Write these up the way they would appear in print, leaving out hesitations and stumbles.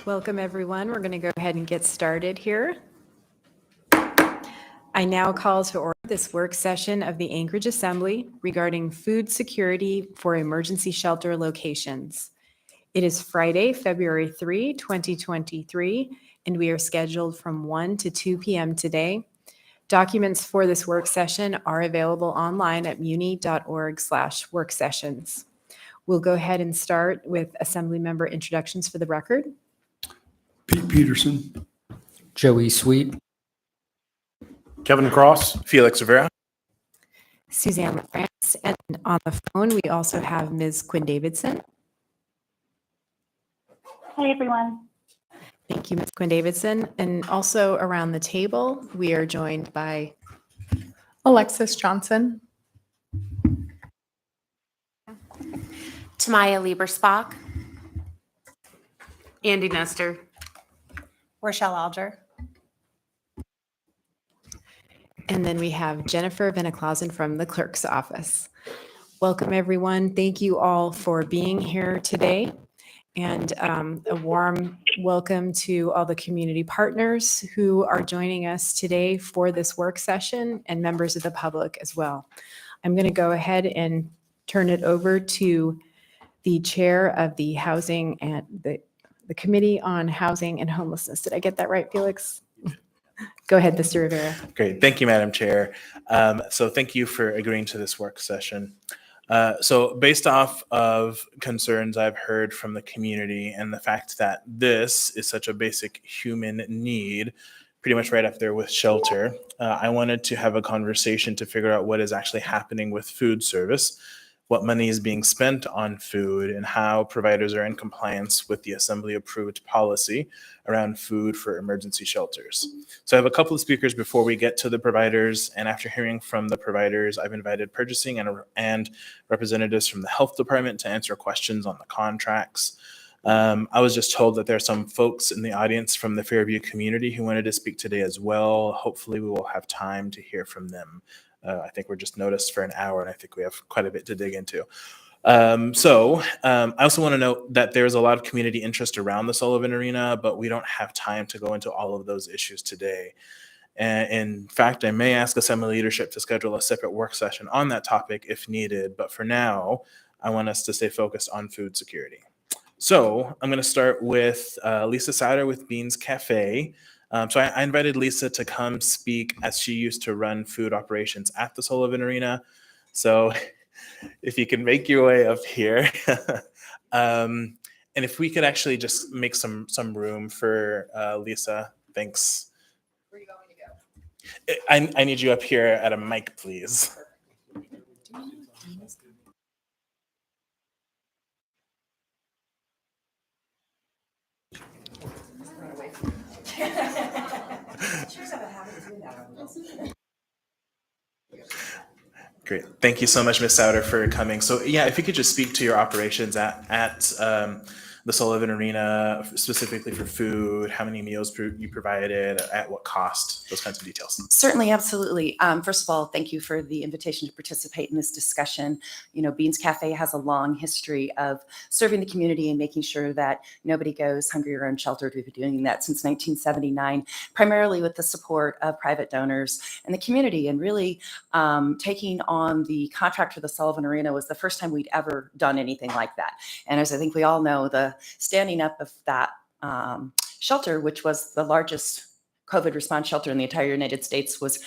Welcome, everyone. We're going to go ahead and get started here. I now call to order this work session of the Anchorage Assembly regarding food security for emergency shelter locations. It is Friday, February 3, 2023, and we are scheduled from 1 to 2 p.m. today. Documents for this work session are available online at muni.org/worksessions. We'll go ahead and start with Assembly member introductions for the record. Pete Peterson. Joey Sweet. Kevin Cross. Felix Rivera. Suzanne LaFrance. And on the phone, we also have Ms. Quinn Davidson. Hi, everyone. Thank you, Ms. Quinn Davidson. And also around the table, we are joined by Alexis Johnson. Tamaya Liebersbach. Andy Nestor. Rochelle Alger. And then we have Jennifer Veneklausen from the clerk's office. Welcome, everyone. Thank you all for being here today. And a warm welcome to all the community partners who are joining us today for this work session and members of the public as well. I'm going to go ahead and turn it over to the chair of the Housing and the Committee on Housing and Homelessness. Did I get that right, Felix? Go ahead, Mr. Rivera. Great. Thank you, Madam Chair. So thank you for agreeing to this work session. So based off of concerns I've heard from the community and the fact that this is such a basic human need, pretty much right up there with shelter, I wanted to have a conversation to figure out what is actually happening with food service, what money is being spent on food, and how providers are in compliance with the Assembly approved policy around food for emergency shelters. So I have a couple of speakers before we get to the providers, and after hearing from the providers, I've invited purchasing and representatives from the health department to answer questions on the contracts. I was just told that there are some folks in the audience from the Fairview community who wanted to speak today as well. Hopefully we will have time to hear from them. I think we're just noticed for an hour, and I think we have quite a bit to dig into. I also want to note that there's a lot of community interest around the Sullivan Arena, but we don't have time to go into all of those issues today. And in fact, I may ask Assembly leadership to schedule a separate work session on that topic if needed, but for now, I want us to stay focused on food security. So I'm going to start with Lisa Souter with Beans Cafe. So I invited Lisa to come speak as she used to run food operations at the Sullivan Arena. So if you can make your way up here, and if we could actually just make some room for Lisa, thanks. Where are you going to go? I need you up here at a mic, please. Great. Thank you so much, Ms. Souter, for coming. So yeah, if you could just speak to your operations at the Sullivan Arena, specifically for food, how many meals you provided, at what cost, those kinds of details. Certainly, absolutely. First of all, thank you for the invitation to participate in this discussion. You know, Beans Cafe has a long history of serving the community and making sure that nobody goes hungry or unsheltered. We've been doing that since 1979, primarily with the support of private donors and the community. And really taking on the contract for the Sullivan Arena was the first time we'd ever done anything like that. And as I think we all know, the standing up of that shelter, which was the largest COVID response shelter in the entire United States, was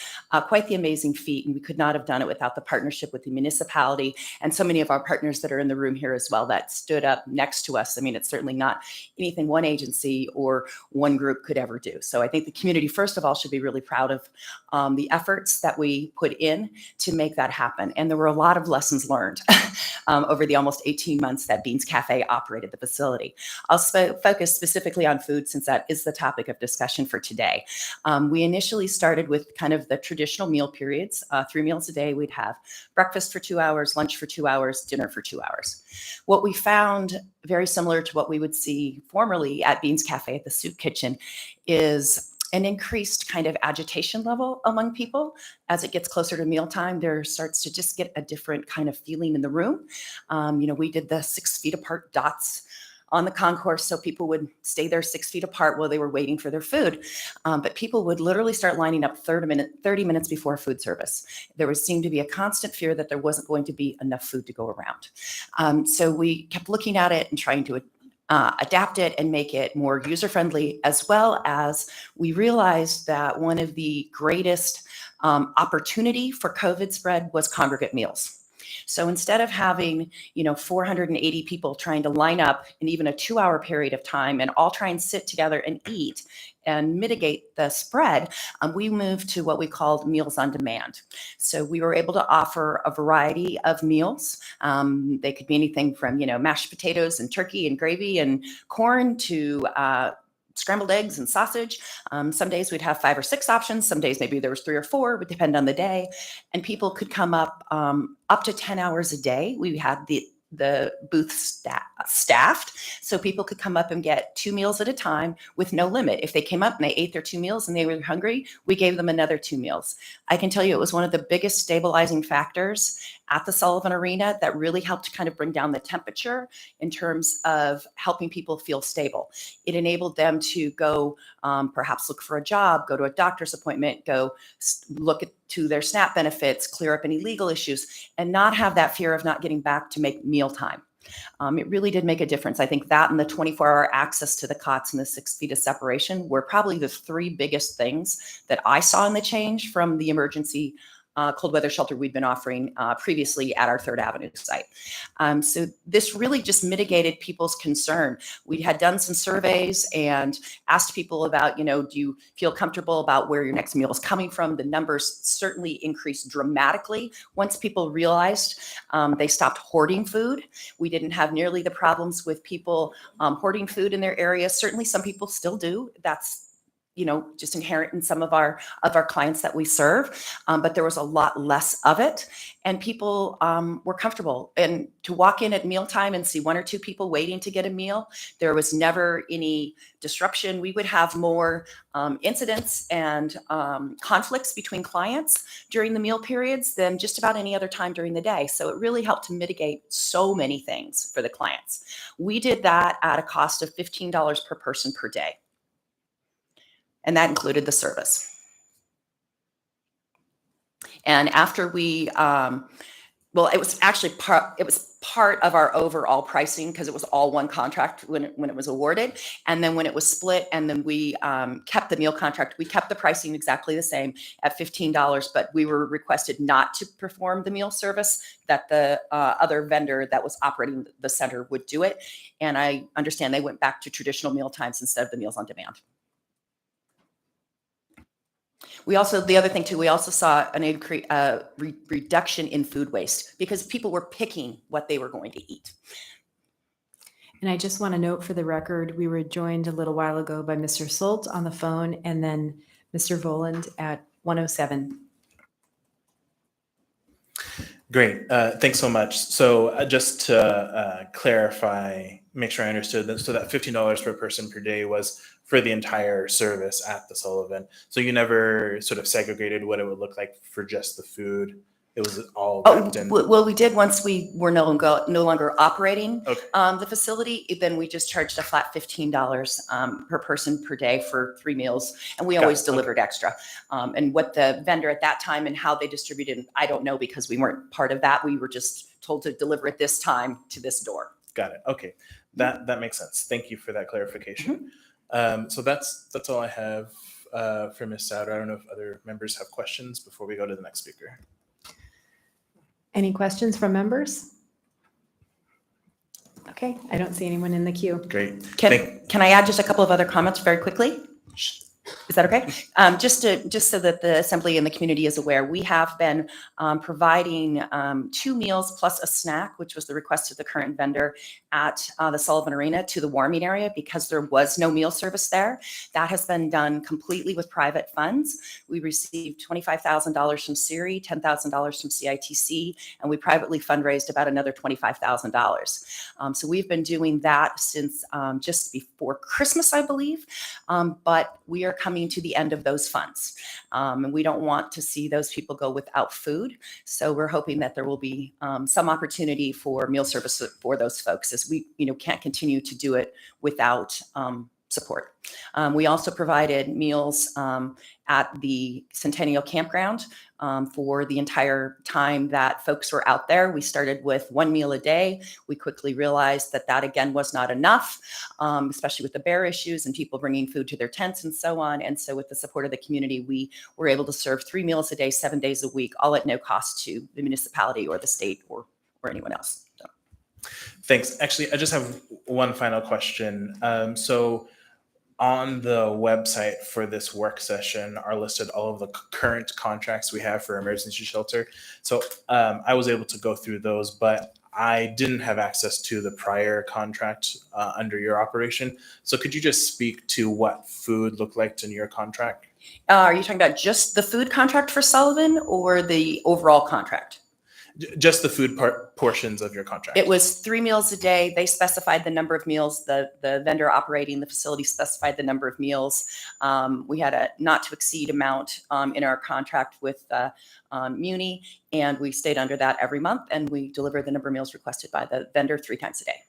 quite the amazing feat. And we could not have done it without the partnership with the municipality and so many of our partners that are in the room here as well that stood up next to us. I mean, it's certainly not anything one agency or one group could ever do. So I think the community, first of all, should be really proud of the efforts that we put in to make that happen. And there were a lot of lessons learned over the almost 18 months that Beans Cafe operated the facility. I'll focus specifically on food since that is the topic of discussion for today. We initially started with kind of the traditional meal periods, 3 meals a day. We'd have breakfast for 2 hours, lunch for 2 hours, dinner for 2 hours. What we found, very similar to what we would see formerly at Beans Cafe at the soup kitchen, is an increased kind of agitation level among people. As it gets closer to mealtime, there starts to just get a different kind of feeling in the room. We did the 6 feet apart dots on the concourse so people would stay there 6 feet apart while they were waiting for their food. But people would literally start lining up 30 minutes before food service. There would seem to be a constant fear that there wasn't going to be enough food to go around. So we kept looking at it and trying to adapt it and make it more user-friendly, as well as we realized that one of the greatest opportunity for COVID spread was congregate meals. So instead of having, 480 people trying to line up in even a 2-hour period of time and all try and sit together and eat and mitigate the spread, we moved to what we called meals on demand. So we were able to offer a variety of meals. They could be anything from, mashed potatoes and turkey and gravy and corn to scrambled eggs and sausage. Some days we'd have 5 or 6 options. Some days maybe there was 3 or 4, it would depend on the day. And people could come up to 10 hours a day. We had the booth staffed, so people could come up and get 2 meals at a time with no limit. If they came up and they ate their 2 meals and they were hungry, we gave them another 2 meals. I can tell you it was one of the biggest stabilizing factors at the Sullivan Arena that really helped kind of bring down the temperature in terms of helping people feel stable. It enabled them to go perhaps look for a job, go to a doctor's appointment, go look to their SNAP benefits, clear up any legal issues, and not have that fear of not getting back to make mealtime. It really did make a difference. I think that and the 24-hour access to the cots and the 6 feet of separation were probably the 3 biggest things that I saw in the change from the emergency cold weather shelter we'd been offering previously at our 3rd Avenue site. So this really just mitigated people's concern. We had done some surveys and asked people about, do you feel comfortable about where your next meal is coming from? The numbers certainly increased dramatically once people realized they stopped hoarding food. We didn't have nearly the problems with people hoarding food in their area. Certainly some people still do. That's just inherent in some of our clients that we serve, but there was a lot less of it, and people were comfortable. And to walk in at mealtime and see 1 or 2 people waiting to get a meal, there was never any disruption. We would have more incidents and conflicts between clients during the meal periods than just about any other time during the day. So it really helped to mitigate so many things for the clients. We did that at a cost of $15 per person per day. And that included the service. And after we, it was actually part of our overall pricing because it was all one contract when it was awarded. And then when it was split and then we kept the meal contract, we kept the pricing exactly the same at $15, but we were requested not to perform the meal service, that the other vendor that was operating the center would do it. And I understand they went back to traditional meal times instead of the meals on demand. The other thing too, we also saw an reduction in food waste because people were picking what they were going to eat. And I just want to note for the record, we were joined a little while ago by Mr. Solt on the phone and then Mr. Voland at 107. Great. Thanks so much. So just to clarify, make sure I understood that. So that $15 per person per day was for the entire service at the Sullivan. So you never sort of segregated what it would look like for just the food. It was all wrapped in. Well, we did once we were no longer operating the facility. Then we just charged a flat $15 per person per day for 3 meals, and we always delivered extra. And what the vendor at that time and how they distributed, I don't know because we weren't part of that. We were just told to deliver at this time to this door. Got it. Okay, that makes sense. Thank you for that clarification. So that's all I have for Ms. Souter. I don't know if other members have questions before we go to the next speaker. Any questions from members? Okay, I don't see anyone in the queue. Great. Can I add just a couple of other comments very quickly? Is that okay? Just so that the assembly and the community is aware, we have been providing 2 meals plus a snack, which was the request of the current vendor at the Sullivan Arena, to the warming area because there was no meal service there. That has been done completely with private funds. We received $25,000 from CIRI, $10,000 from CITC, and we privately fundraised about another $25,000. So we've been doing that since just before Christmas, I believe. But we are coming coming to the end of those funds. And we don't want to see those people go without food. So we're hoping that there will be some opportunity for meal service for those folks, as we, can't continue to do it without support. We also provided meals at the Centennial Campground for the entire time that folks were out there. We started with 1 meal a day. We quickly realized that again was not enough, especially with the bear issues and people bringing food to their tents and so on. And so with the support of the community, we were able to serve 3 meals a day, 7 days a week, all at no cost to the municipality or the state or anyone else. So. Thanks. Actually, I just have one final question. So on the website for this work session are listed all of the current contracts we have for emergency shelter. So I was able to go through those, but I didn't have access to the prior contract under your operation. So could you just speak to what food looked like in your contract? Are you talking about just the food contract for Sullivan or the overall contract? Just the food portions of your contract. It was 3 meals a day. They specified the number of meals. The vendor operating the facility specified the number of meals. We had a not to exceed amount in our contract with Muni, and we stayed under that every month, and we delivered the number of meals requested by the vendor 3 times a day.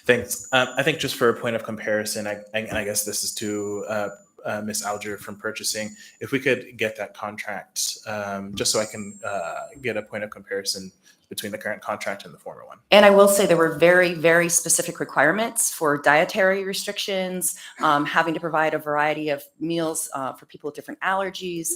Thanks. I think just for a point of comparison, I guess this is to Ms. Alger from purchasing, if we could get that contract, just so I can get a point of comparison between the current contract and the former one. And I will say there were very, very specific requirements for dietary restrictions, having to provide a variety of meals for people with different allergies,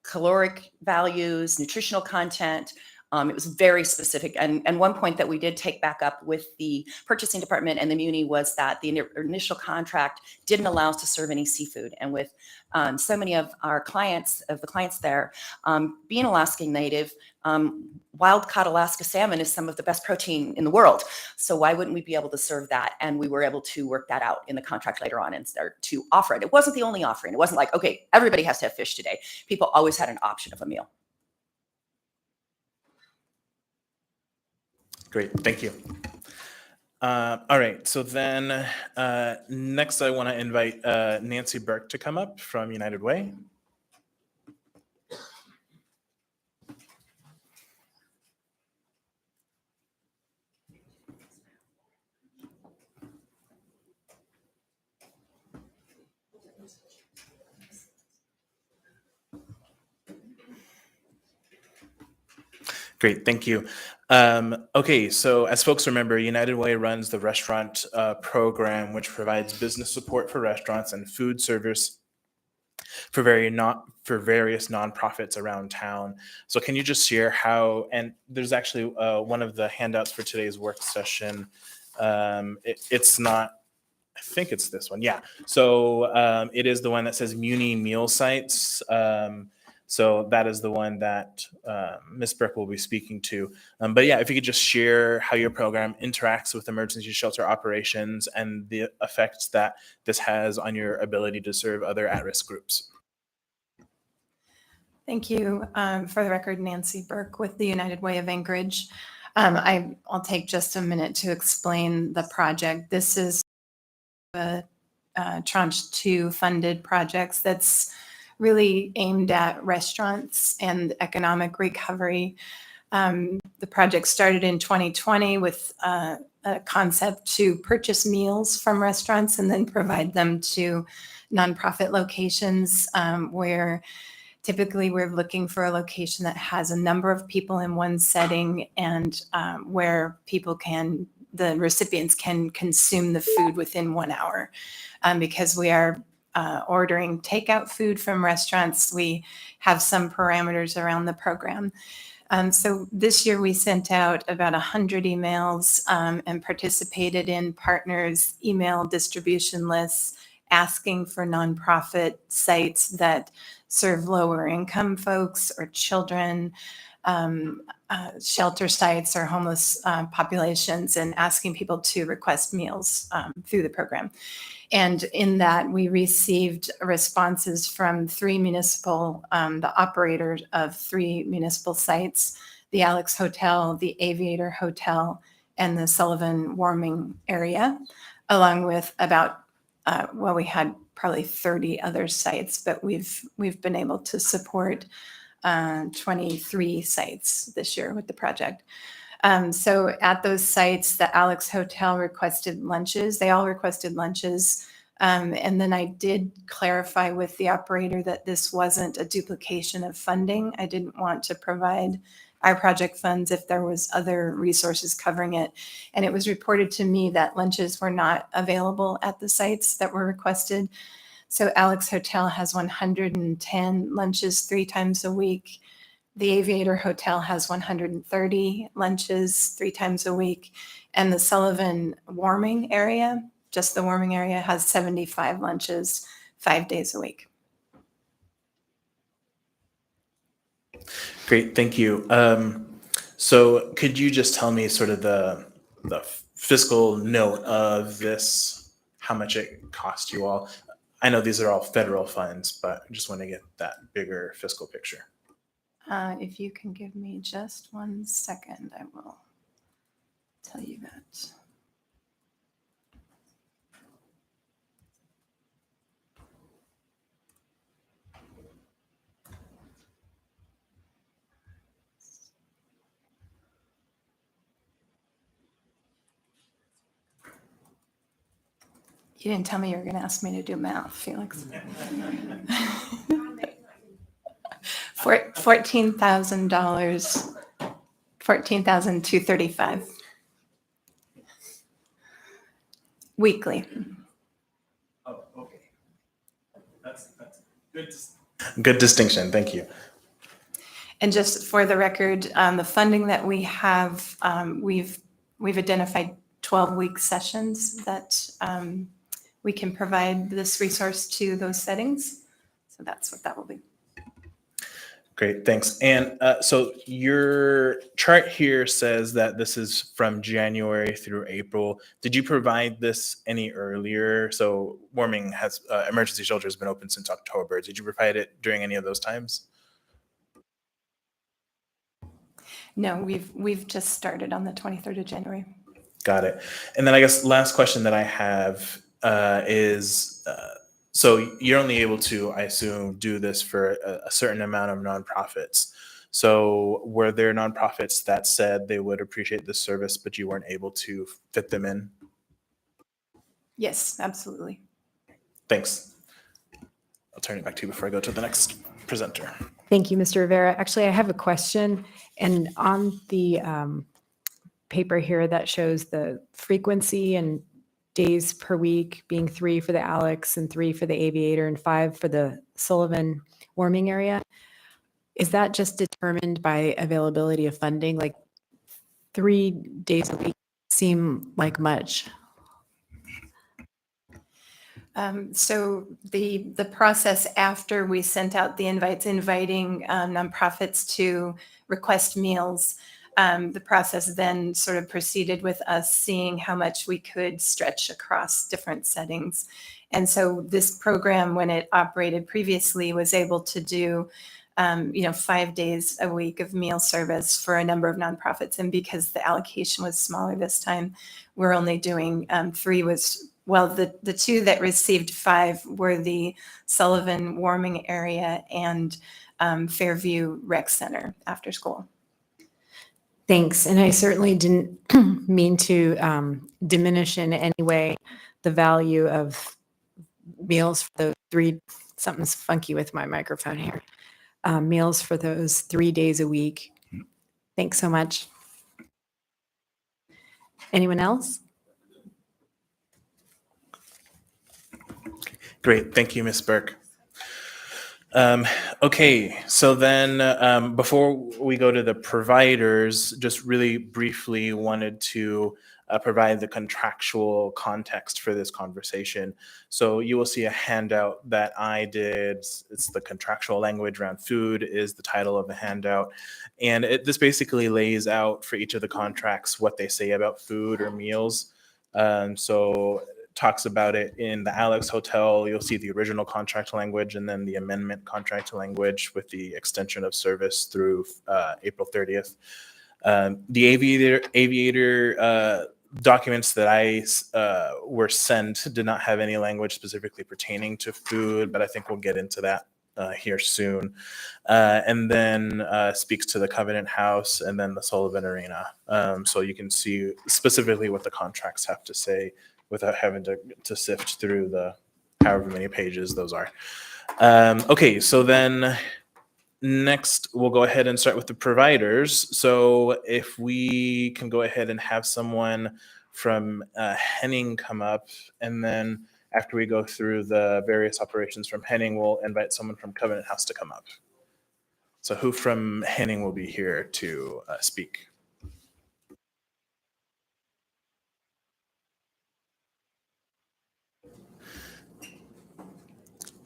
caloric values, nutritional content. It was very specific. And one point that we did take back up with the purchasing department and the Muni was that the initial contract didn't allow us to serve any seafood. And with so many of our clients, there, being Alaskan Native, wild caught Alaska salmon is some of the best protein in the world. So why wouldn't we be able to serve that? And we were able to work that out in the contract later on and start to offer it. It wasn't the only offering. It wasn't like, okay, everybody has to have fish today. People always had an option of a meal. Great, thank you. All right, so then next I want to invite Nancy Burke to come up from United Way. Great, thank you. Okay, so as folks remember, United Way runs the restaurant program, which provides business support for restaurants and food service for various nonprofits around town. So can you just share how, and there's actually one of the handouts for today's work session. It's not, I think it's this one. Yeah. So it is the one that says Muni meal sites. So that is the one that Ms. Burke will be speaking to. But yeah, if you could just share how your program interacts with emergency shelter operations and the effects that this has on your ability to serve other at-risk groups. Thank you. For the record, Nancy Burke with the United Way of Anchorage. I'll take just a minute to explain the project. This is a Tranche 2 funded projects that's really aimed at restaurants and economic recovery. The project started in 2020 with a concept to purchase meals from restaurants and then provide them to nonprofit locations where typically we're looking for a location that has a number of people in one setting and where the recipients can consume the food within 1 hour. Because we are ordering takeout food from restaurants, we have some parameters around the program. So this year we sent out about 100 emails and participated in partners' email distribution lists asking for nonprofit sites that serve lower income folks or children, shelter sites or homeless populations, and asking people to request meals through the program. And in that, we received responses from the operators of 3 municipal sites, the Alex Hotel, the Aviator Hotel, and the Sullivan Warming Area, along with about well, we had probably 30 other sites, but we've been able to support 23 sites this year with the project. So at those sites, the Alex Hotel requested lunches. They all requested lunches. And then I did clarify with the operator that this wasn't a duplication of funding. I didn't want to provide our project funds if there was other resources covering it. And it was reported to me that lunches were not available at the sites that were requested. So Alex Hotel has 110 lunches 3 times a week. The Aviator Hotel has 130 lunches 3 times a week. And the Sullivan warming area, just the warming area, has 75 lunches 5 days a week. Great, thank you. So could you just tell me sort of the fiscal note of this, how much it cost you all? I know these are all federal funds, but I just want to get that bigger fiscal picture. If you can give me just 1 second, I will tell you that. You didn't tell me you were going to ask me to do math, Felix. $14,000, $14,235 weekly. Oh, okay. That's good. Good distinction. Thank you. And just for the record, the funding that we have, we've identified 12-week sessions that we can provide this resource to those settings. So that's what that will be. Great, thanks. And so your chart here says that this is from January through April. Did you provide this any earlier? So warming has, emergency shelter has been open since October. Did you provide it during any of those times? No, we've just started on the 23rd of January. Got it. And then I guess last question that I have is, so you're only able to, I assume, do this for a certain amount of nonprofits. So were there nonprofits that said they would appreciate this service, but you weren't able to fit them in? Yes, absolutely. Thanks. I'll turn it back to you before I go to the next presenter. Thank you, Mr. Rivera. Actually, I have a question. And on the paper here that shows the frequency and days per week being 3 for the Alex and 3 for the Aviator and 5 for the Sullivan warming area, is that just determined by availability of funding? Like 3 days a week seem like much. So the process after we sent out the invites inviting nonprofits to request meals, the process then sort of proceeded with us seeing how much we could stretch across different settings. And so this program, when it operated previously, was able to do 5 days a week of meal service for a number of nonprofits. And because the allocation was smaller this time, we're only doing 3 the 2 that received 5 were the Sullivan warming area and Fairview Rec Center after school. Thanks. And I certainly didn't mean to diminish in any way the value of meals for those 3, something's funky with my microphone here, meals for those 3 days a week. Thanks so much. Anyone else? Great. Thank you, Ms. Burke. Okay, so then before we go to the providers, just really briefly wanted to provide the contractual context for this conversation. So you will see a handout that I did. It's the contractual language around food is the title of the handout. And this basically lays out for each of the contracts what they say about food or meals. So talks about it in the Alex Hotel. You'll see the original contract language and then the amendment contract language with the extension of service through April 30th. The Aviator documents that I were sent did not have any language specifically pertaining to food, but I think we'll get into that here soon. And then speaks to the Covenant House and then the Sullivan Arena. So you can see specifically what the contracts have to say without having to sift through the however many pages those are. Okay, so then next we'll go ahead and start with the providers. So if we can go ahead and have someone from Henning come up, and then after we go through the various operations from Henning, we'll invite someone from Covenant House to come up. So who from Henning will be here to speak?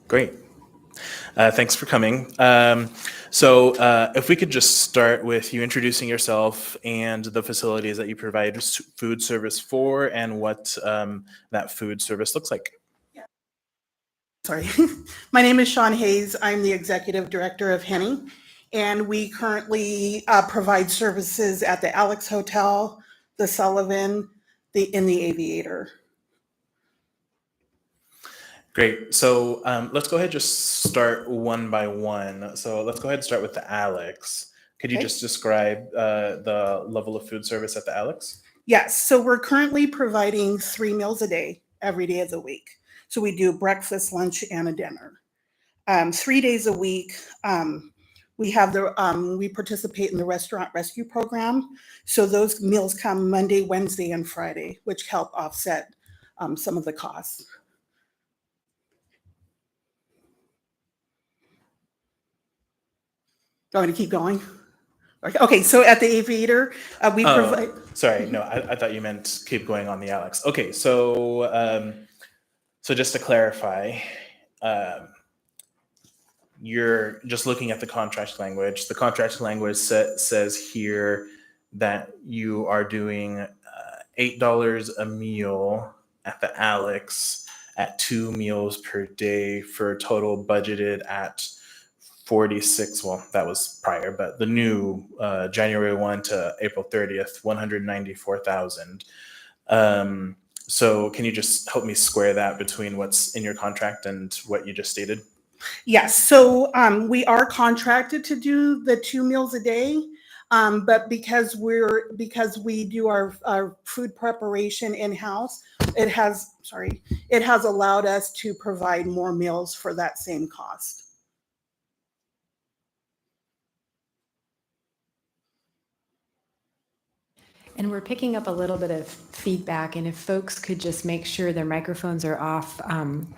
Great. Thanks for coming. So if we could just start with you introducing yourself and the facilities that you provide food service for and what that food service looks like. Sorry. My name is Sean Hayes. I'm the executive director of Henning, and we currently provide services at the Alex Hotel, the Sullivan, in the Aviator. Great. So let's go ahead and just start one by one. So let's go ahead and start with the Alex. Could you Okay. just describe the level of food service at the Alex? Yes, so we're currently providing 3 meals a day, every day of the week. So we do breakfast, lunch, and a dinner. 3 days a week, we have we participate in the restaurant rescue program. So those meals come Monday, Wednesday, and Friday, which help offset some of the costs. Do you want me to keep going? Okay, so at the Aviator, we provide. Sorry, no, I thought you meant keep going on the Alex. Okay, so so just to clarify, you're just looking at the contract language. The contract language says here that you are doing $8 a meal at the Alex at 2 meals per day for a total budgeted at 46. Well, that was prior, but the new January 1 to April 30th, 194,000. So can you just help me square that between what's in your contract and what you just stated? Yes, so we are contracted to do the 2 meals a day, but because we do our food preparation in-house, it has allowed us to provide more meals for that same cost. And we're picking up a little bit of feedback, and if folks could just make sure their microphones are off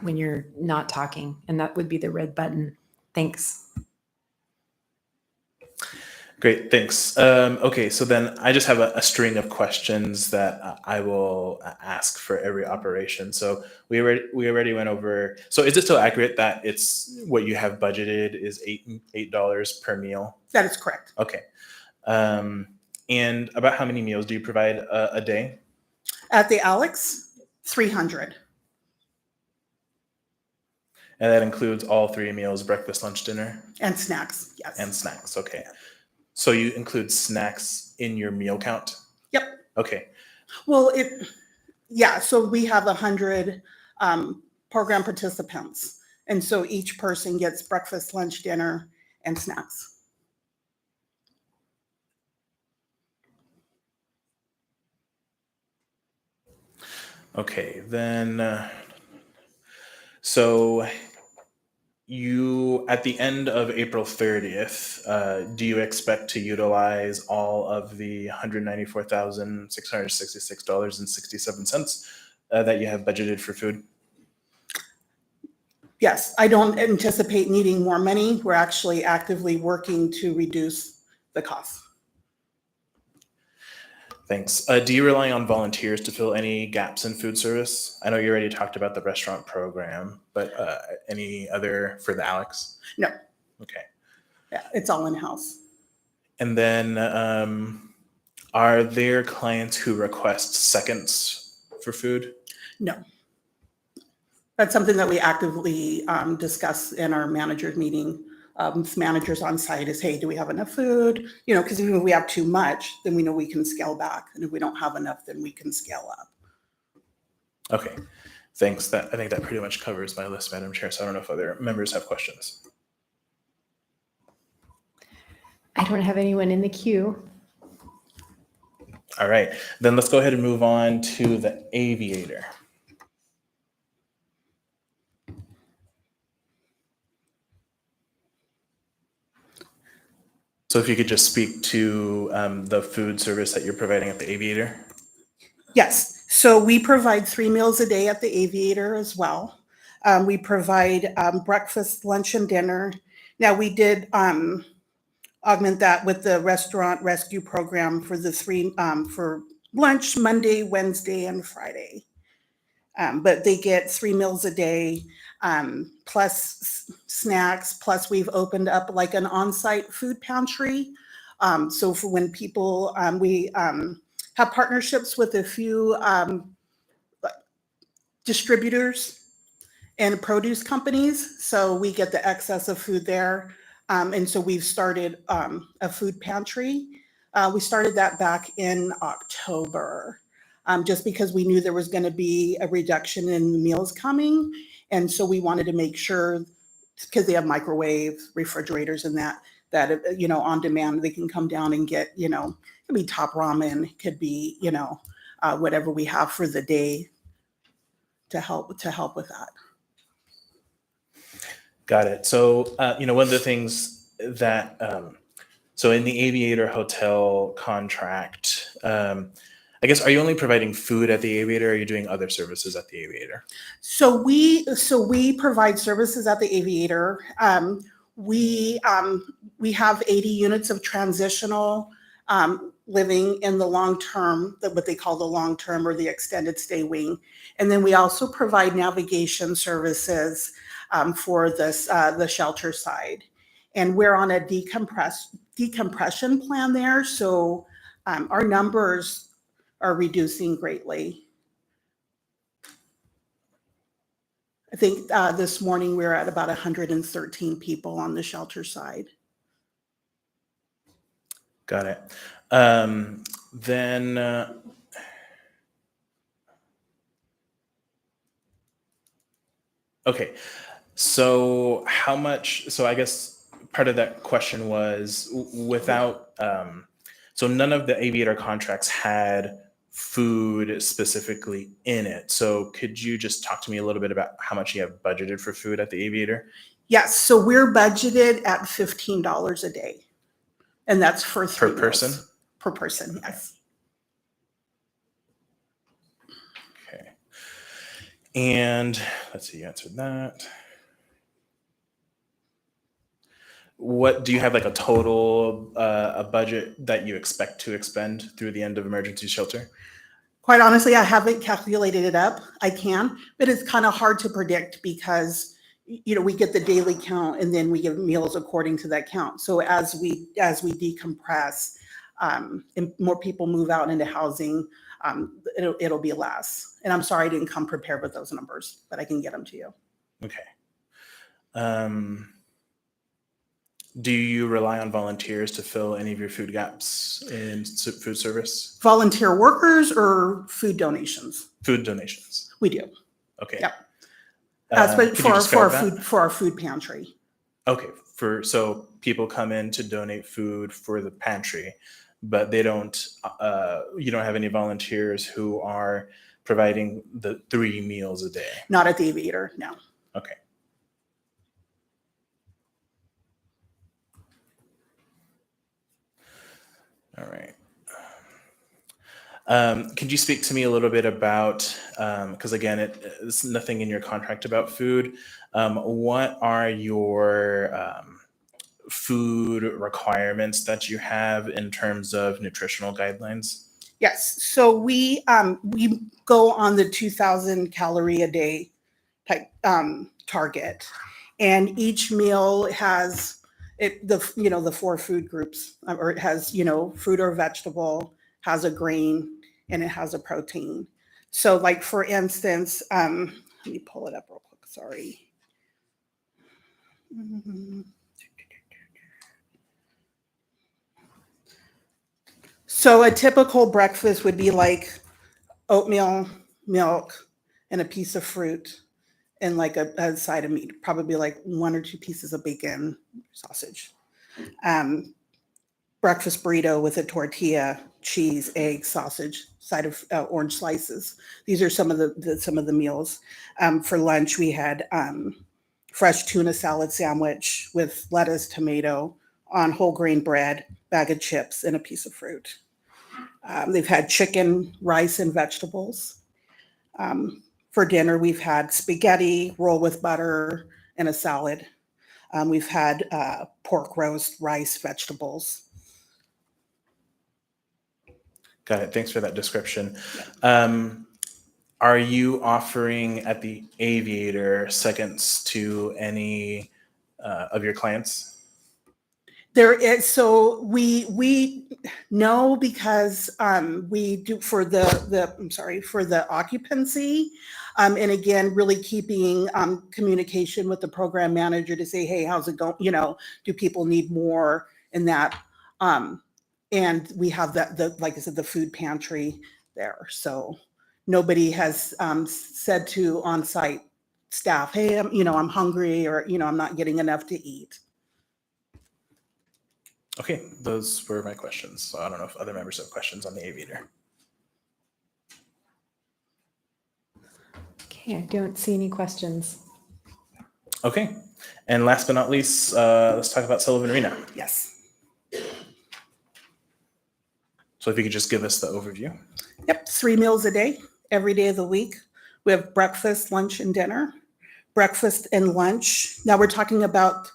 when you're not talking, and that would be the red button. Thanks. Great, thanks. Okay, so then I just have a string of questions that I will ask for every operation. So we already went over. So is it still accurate that it's what you have budgeted is $8 per meal? That is correct. Okay. And about how many meals do you provide a day? At the Alex, 300. And that includes all 3 meals, breakfast, lunch, dinner? And snacks, yes. And snacks, okay. So you include snacks in your meal count? Yep. Okay. Well, so we have 100 program participants. And so each person gets breakfast, lunch, dinner, and snacks. Okay, then, so you, at the end of April 30th, do you expect to utilize all of the $194,666.67 that you have budgeted for food? Yes, I don't anticipate needing more money. We're actually actively working to reduce the cost. Thanks. Do you rely on volunteers to fill any gaps in food service? I know you already talked about the restaurant program, but any other for the Alex? No. Okay. Yeah, it's all in-house. And then are there clients who request seconds for food? No. That's something that we actively discuss in our manager's meeting managers on site is, hey, do we have enough food? You know, because if we have too much, then we know we can scale back. And if we don't have enough, then we can scale up. Okay, thanks. I think that pretty much covers my list, Madam Chair. So I don't know if other members have questions. I don't have anyone in the queue. All right, then let's go ahead and move on to the aviator. So if you could just speak to the food service that you're providing at the aviator. Yes, so we provide 3 meals a day at the Aviator as well. We provide breakfast, lunch, and dinner. Now, we did augment that with the restaurant rescue program for the for lunch, Monday, Wednesday, and Friday. But they get 3 meals a day, plus snacks, plus we've opened up like an on-site food pantry. So for when people, we have partnerships with a few distributors and produce companies. So we get the excess of food there. And so we've started a food pantry. We started that back in October, just because we knew there was going to be a reduction in meals coming. And so we wanted to make sure, because they have microwaves, refrigerators, and that, you know, on demand, they can come down and get, you know, it could be top ramen, it could be, you know, whatever we have for the day to help with that. Got it. So, you know, one of the things that, so in the Aviator Hotel contract, I guess, are you only providing food at the Aviator, or are you doing other services at the Aviator? So we provide services at the Aviator. We have 80 units of transitional living in the long term, what they call the long term or the extended stay wing. And then we also provide navigation services for the shelter side. And we're on a decompression plan there. So our numbers are reducing greatly. I think this morning we were at about 113 people on the shelter side. Got it. Then, okay. So how much, so I guess part of that question was without, so none of the Aviator contracts had food specifically in it. So could you just talk to me a little bit about how much you have budgeted for food at the Aviator? Yes, so we're budgeted at $15 a day. And that's for 3 Per person? meals. Per person, yes. Okay. And let's see, you answered that. What do you have, like a total a budget that you expect to expend through the end of emergency shelter? Quite honestly, I haven't calculated it up. I can, but it's kind of hard to predict because, you know, we get the daily count and then we give meals according to that count. So as we decompress and more people move out into housing, it'll be less. And I'm sorry I didn't come prepared with those numbers, but I can get them to you. Okay. Do you rely on volunteers to fill any of your food gaps in food service? Volunteer workers or food donations? Food donations. We do. Okay. Yep. Could you describe that? For our food pantry. Okay. So people come in to donate food for the pantry, but they don't. You don't have any volunteers who are providing the 3 meals a day. Not at the Aviator, no. Okay. All right. Could you speak to me a little bit about, because again, it's nothing in your contract about food. What are your food requirements that you have in terms of nutritional guidelines? Yes, so we go on the 2,000 calorie a day type target, and each meal has the 4 food groups, or it has fruit or vegetable, has a grain, and it has a protein. So like for instance, let me pull it up real quick. Sorry. So a typical breakfast would be like oatmeal, milk, and a piece of fruit, and like a side of meat, probably like 1 or 2 pieces of bacon, sausage. Breakfast burrito with a tortilla, cheese, egg, sausage, side of orange slices. These are some of the meals. For lunch, we had fresh tuna salad sandwich with lettuce, tomato, on whole grain bread, bag of chips, and a piece of fruit. They've had chicken, rice, and vegetables. For dinner, we've had spaghetti, roll with butter, and a salad. We've had pork roast, rice, vegetables. Got it. Thanks for that description. Are you offering at the Aviator seconds to any of your clients? There is, so we know because we do for for the occupancy, and again, really keeping communication with the program manager to say, hey, how's it going? You know, do people need more in that? And we have like I said, the food pantry there. So nobody has said to on-site staff, hey, I'm hungry, or I'm not getting enough to eat. Okay, those were my questions. So I don't know if other members have questions on the Aviator. Okay, I don't see any questions. Okay, and last but not least, let's talk about Sullivan Arena. Yes. So if you could just give us the overview. Yep, 3 meals a day, every day of the week. We have breakfast, lunch, and dinner. Breakfast and lunch. Now we're talking about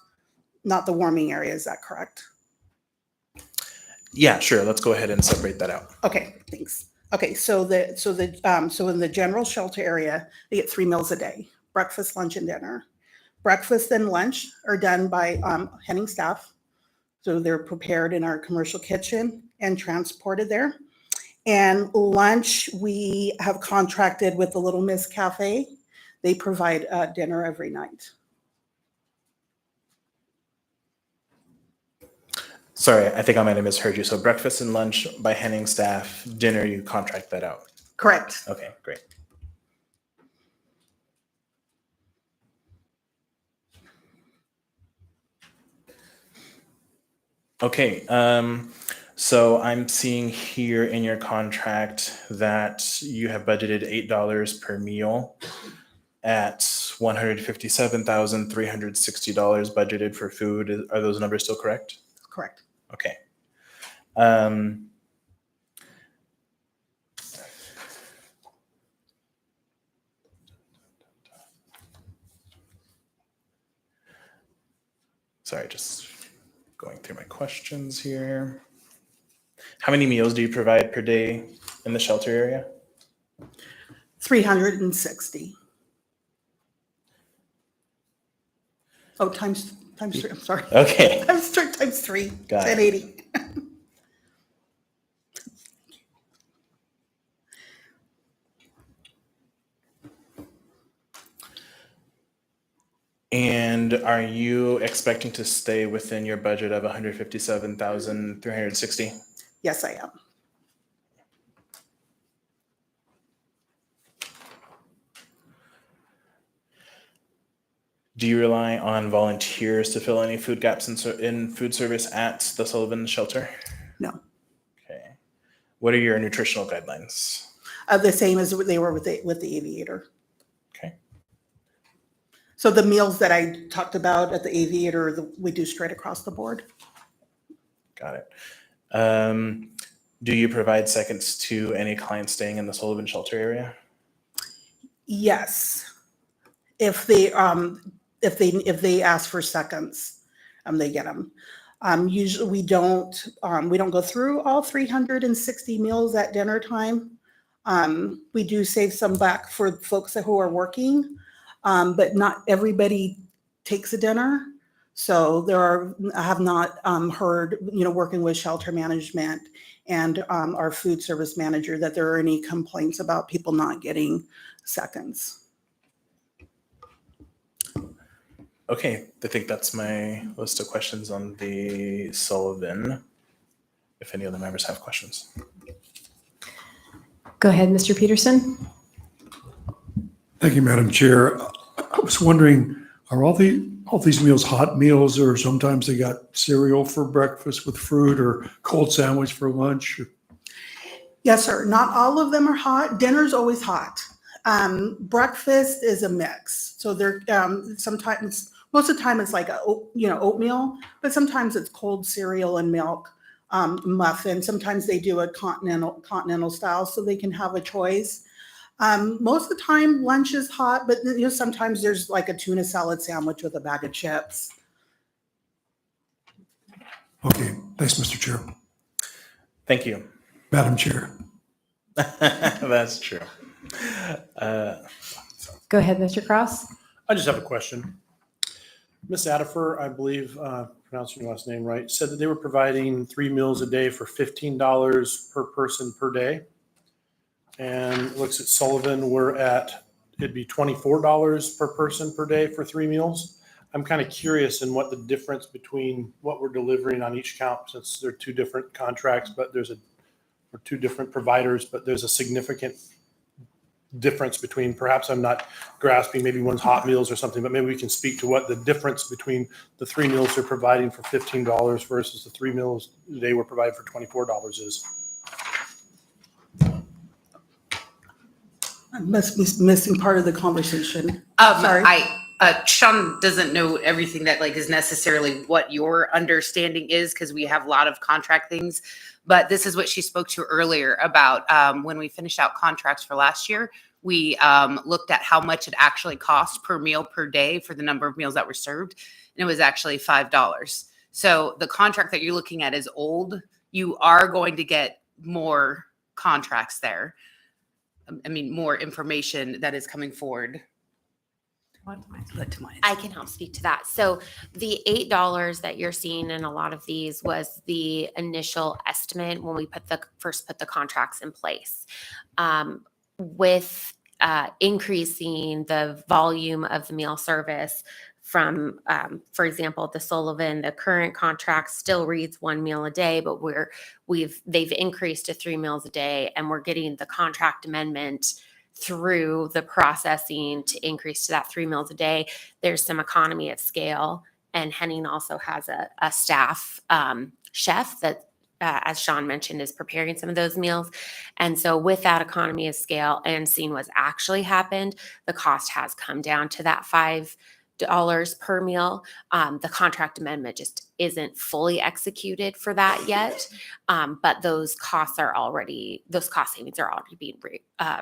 not the warming area, is that correct? Yeah, sure. Let's go ahead and separate that out. Okay, thanks. Okay, so in the general shelter area, they get 3 meals a day: breakfast, lunch, and dinner. Breakfast and lunch are done by Henning staff, so they're prepared in our commercial kitchen and transported there. And lunch, we have contracted with the Little Miss Cafe. They provide dinner every night. Sorry, I think I might have misheard you. So breakfast and lunch by Henning staff, dinner, you contract that out. Correct. Okay, great. Okay, so I'm seeing here in your contract that you have budgeted $8 per meal at $157,360 budgeted for food. Are those numbers still correct? Correct. Okay. Sorry, just going through my questions here. How many meals do you provide per day in the shelter area? 360. Oh, times 3. I'm sorry. Okay, times 3. Got it. 1080. and are you expecting to stay within your budget of 157,360? Yes, I am. Do you rely on volunteers to fill any food gaps in food service at the Sullivan shelter? No. Okay. What are your nutritional guidelines? The same as they were with the Aviator. Okay. So the meals that I talked about at the Aviator, we do straight across the board. Got it. Do you provide seconds to any clients staying in the Sullivan shelter area? Yes. If they ask for seconds, they get them. Usually we don't go through all 360 meals at dinner time. We do save some back for folks who are working, but not everybody takes a dinner. So I have not heard, working with shelter management and our food service manager, that there are any complaints about people not getting seconds. Okay, I think that's my list of questions on the Sullivan. if any other members have questions. Go ahead, Mr. Peterson. Thank you, Madam Chair. I was wondering, are all these meals hot meals, or sometimes they got cereal for breakfast with fruit or cold sandwich for lunch? Yes, sir. Not all of them are hot. Dinner's always hot. Breakfast is a mix. So they're sometimes, most of the time it's like oatmeal, but sometimes it's cold cereal and milk, muffin. Sometimes they do a continental style, so they can have a choice. Most of the time lunch is hot, but sometimes there's like a tuna salad sandwich with a bag of chips. Okay, thanks, Mr. Chair. Thank you. Madam Chair. That's true. Go ahead, Mr. Cross. I just have a question. Ms. Adifer, I believe, pronouncing your last name right, said that they were providing 3 meals a day for $15 per person per day. And it looks at Sullivan, it'd be $24 per person per day for 3 meals. I'm kind of curious in what the difference between what we're delivering on each count, since they're 2 different contracts, but or 2 different providers, but there's a significant difference between, perhaps I'm not grasping, maybe one's hot meals or something, but maybe we can speak to what the difference between the 3 meals they're providing for $15 versus the 3 meals they were providing for $24 is. I must be missing part of the conversation. Sorry. Sean doesn't know everything that is necessarily what your understanding is, because we have a lot of contract things. But this is what she spoke to earlier about when we finished out contracts for last year. We looked at how much it actually cost per meal per day for the number of meals that were served, and it was actually $5. So the contract that you're looking at is old. You are going to get more contracts there. I mean, more information that is coming forward. I can help speak to that. So the $8 that you're seeing in a lot of these was the initial estimate when we first put the contracts in place. With increasing the volume of the meal service from, for example, the Sullivan, the current contract still reads 1 meal a day, but they've increased to 3 meals a day, and we're getting the contract amendment through the processing to increase to that 3 meals a day. There's some economy of scale, and Henning also has a staff chef that, as Sean mentioned, is preparing some of those meals. And so with that economy of scale and seeing what's actually happened, the cost has come down to that $5 per meal. The contract amendment just isn't fully executed for that yet, but those cost savings are already being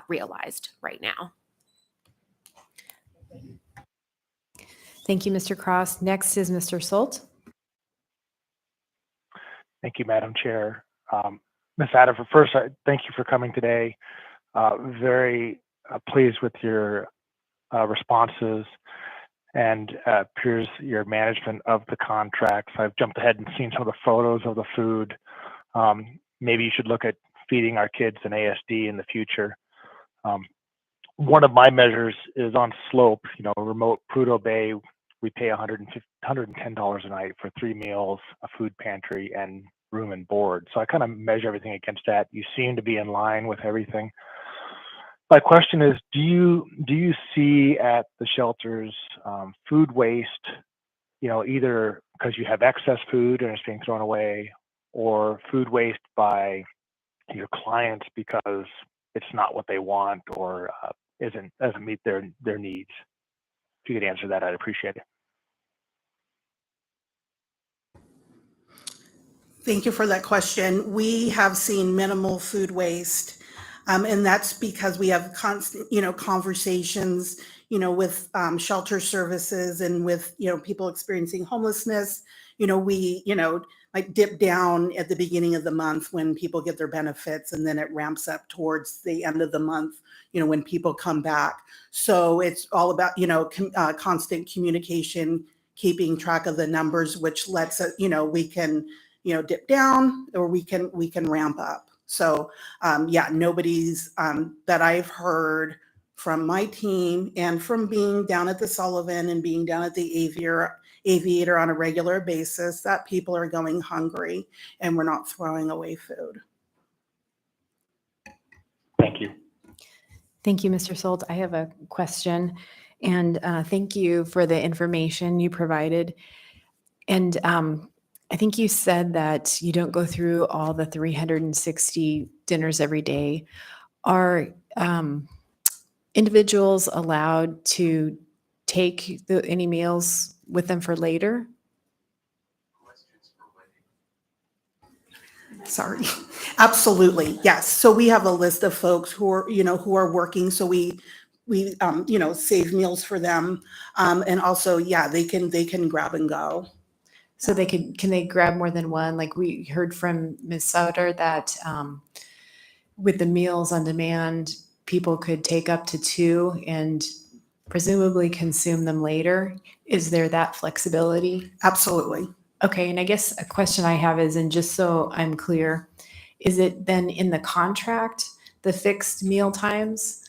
realized right now. Thank you, Mr. Cross. Next is Mr. Solt. Thank you, Madam Chair. Ms. Adifer, first, thank you for coming today. Very pleased with your responses and appears your management of the contracts. I've jumped ahead and seen some of the photos of the food. Maybe you should look at feeding our kids an ASD in the future. One of my measures is on Slope, remote Prudhoe Bay. We pay $110 a night for 3 meals, a food pantry, and room and board. So I kind of measure everything against that. You seem to be in line with everything. My question is, do you see at the shelters food waste, either because you have excess food and it's being thrown away, or food waste by your clients because it's not what they want or doesn't meet their needs? If you could answer that, I'd appreciate it. Thank you for that question. We have seen minimal food waste. And that's because we have constant, conversations, with shelter services and with, people experiencing homelessness. We, dip down at the beginning of the month when people get their benefits, and then it ramps up towards the end of the month, when people come back. So it's all about, constant communication, keeping track of the numbers, which lets us, we can, dip down, or we can ramp up. So nobody's that I've heard from my team and from being down at the Sullivan and being down at the Avier Aviator on a regular basis, that people are going hungry and we're not throwing away food. Thank you. Thank you, Mr. Solt. I have a question, and thank you for the information you provided. And I think you said that you don't go through all the 360 dinners every day. Are individuals allowed to take any meals with them for later? Sorry. Absolutely. Yes. So we have a list of folks who are, who are working. So we save meals for them. And also, yeah, they can grab and go. So can they grab more than one? Like we heard from Ms. Sauter that with the meals on demand, people could take up to 2 and presumably consume them later. Is there that flexibility? Absolutely. Okay, and I guess a question I have is, and just so I'm clear, is it then in the contract, the fixed meal times?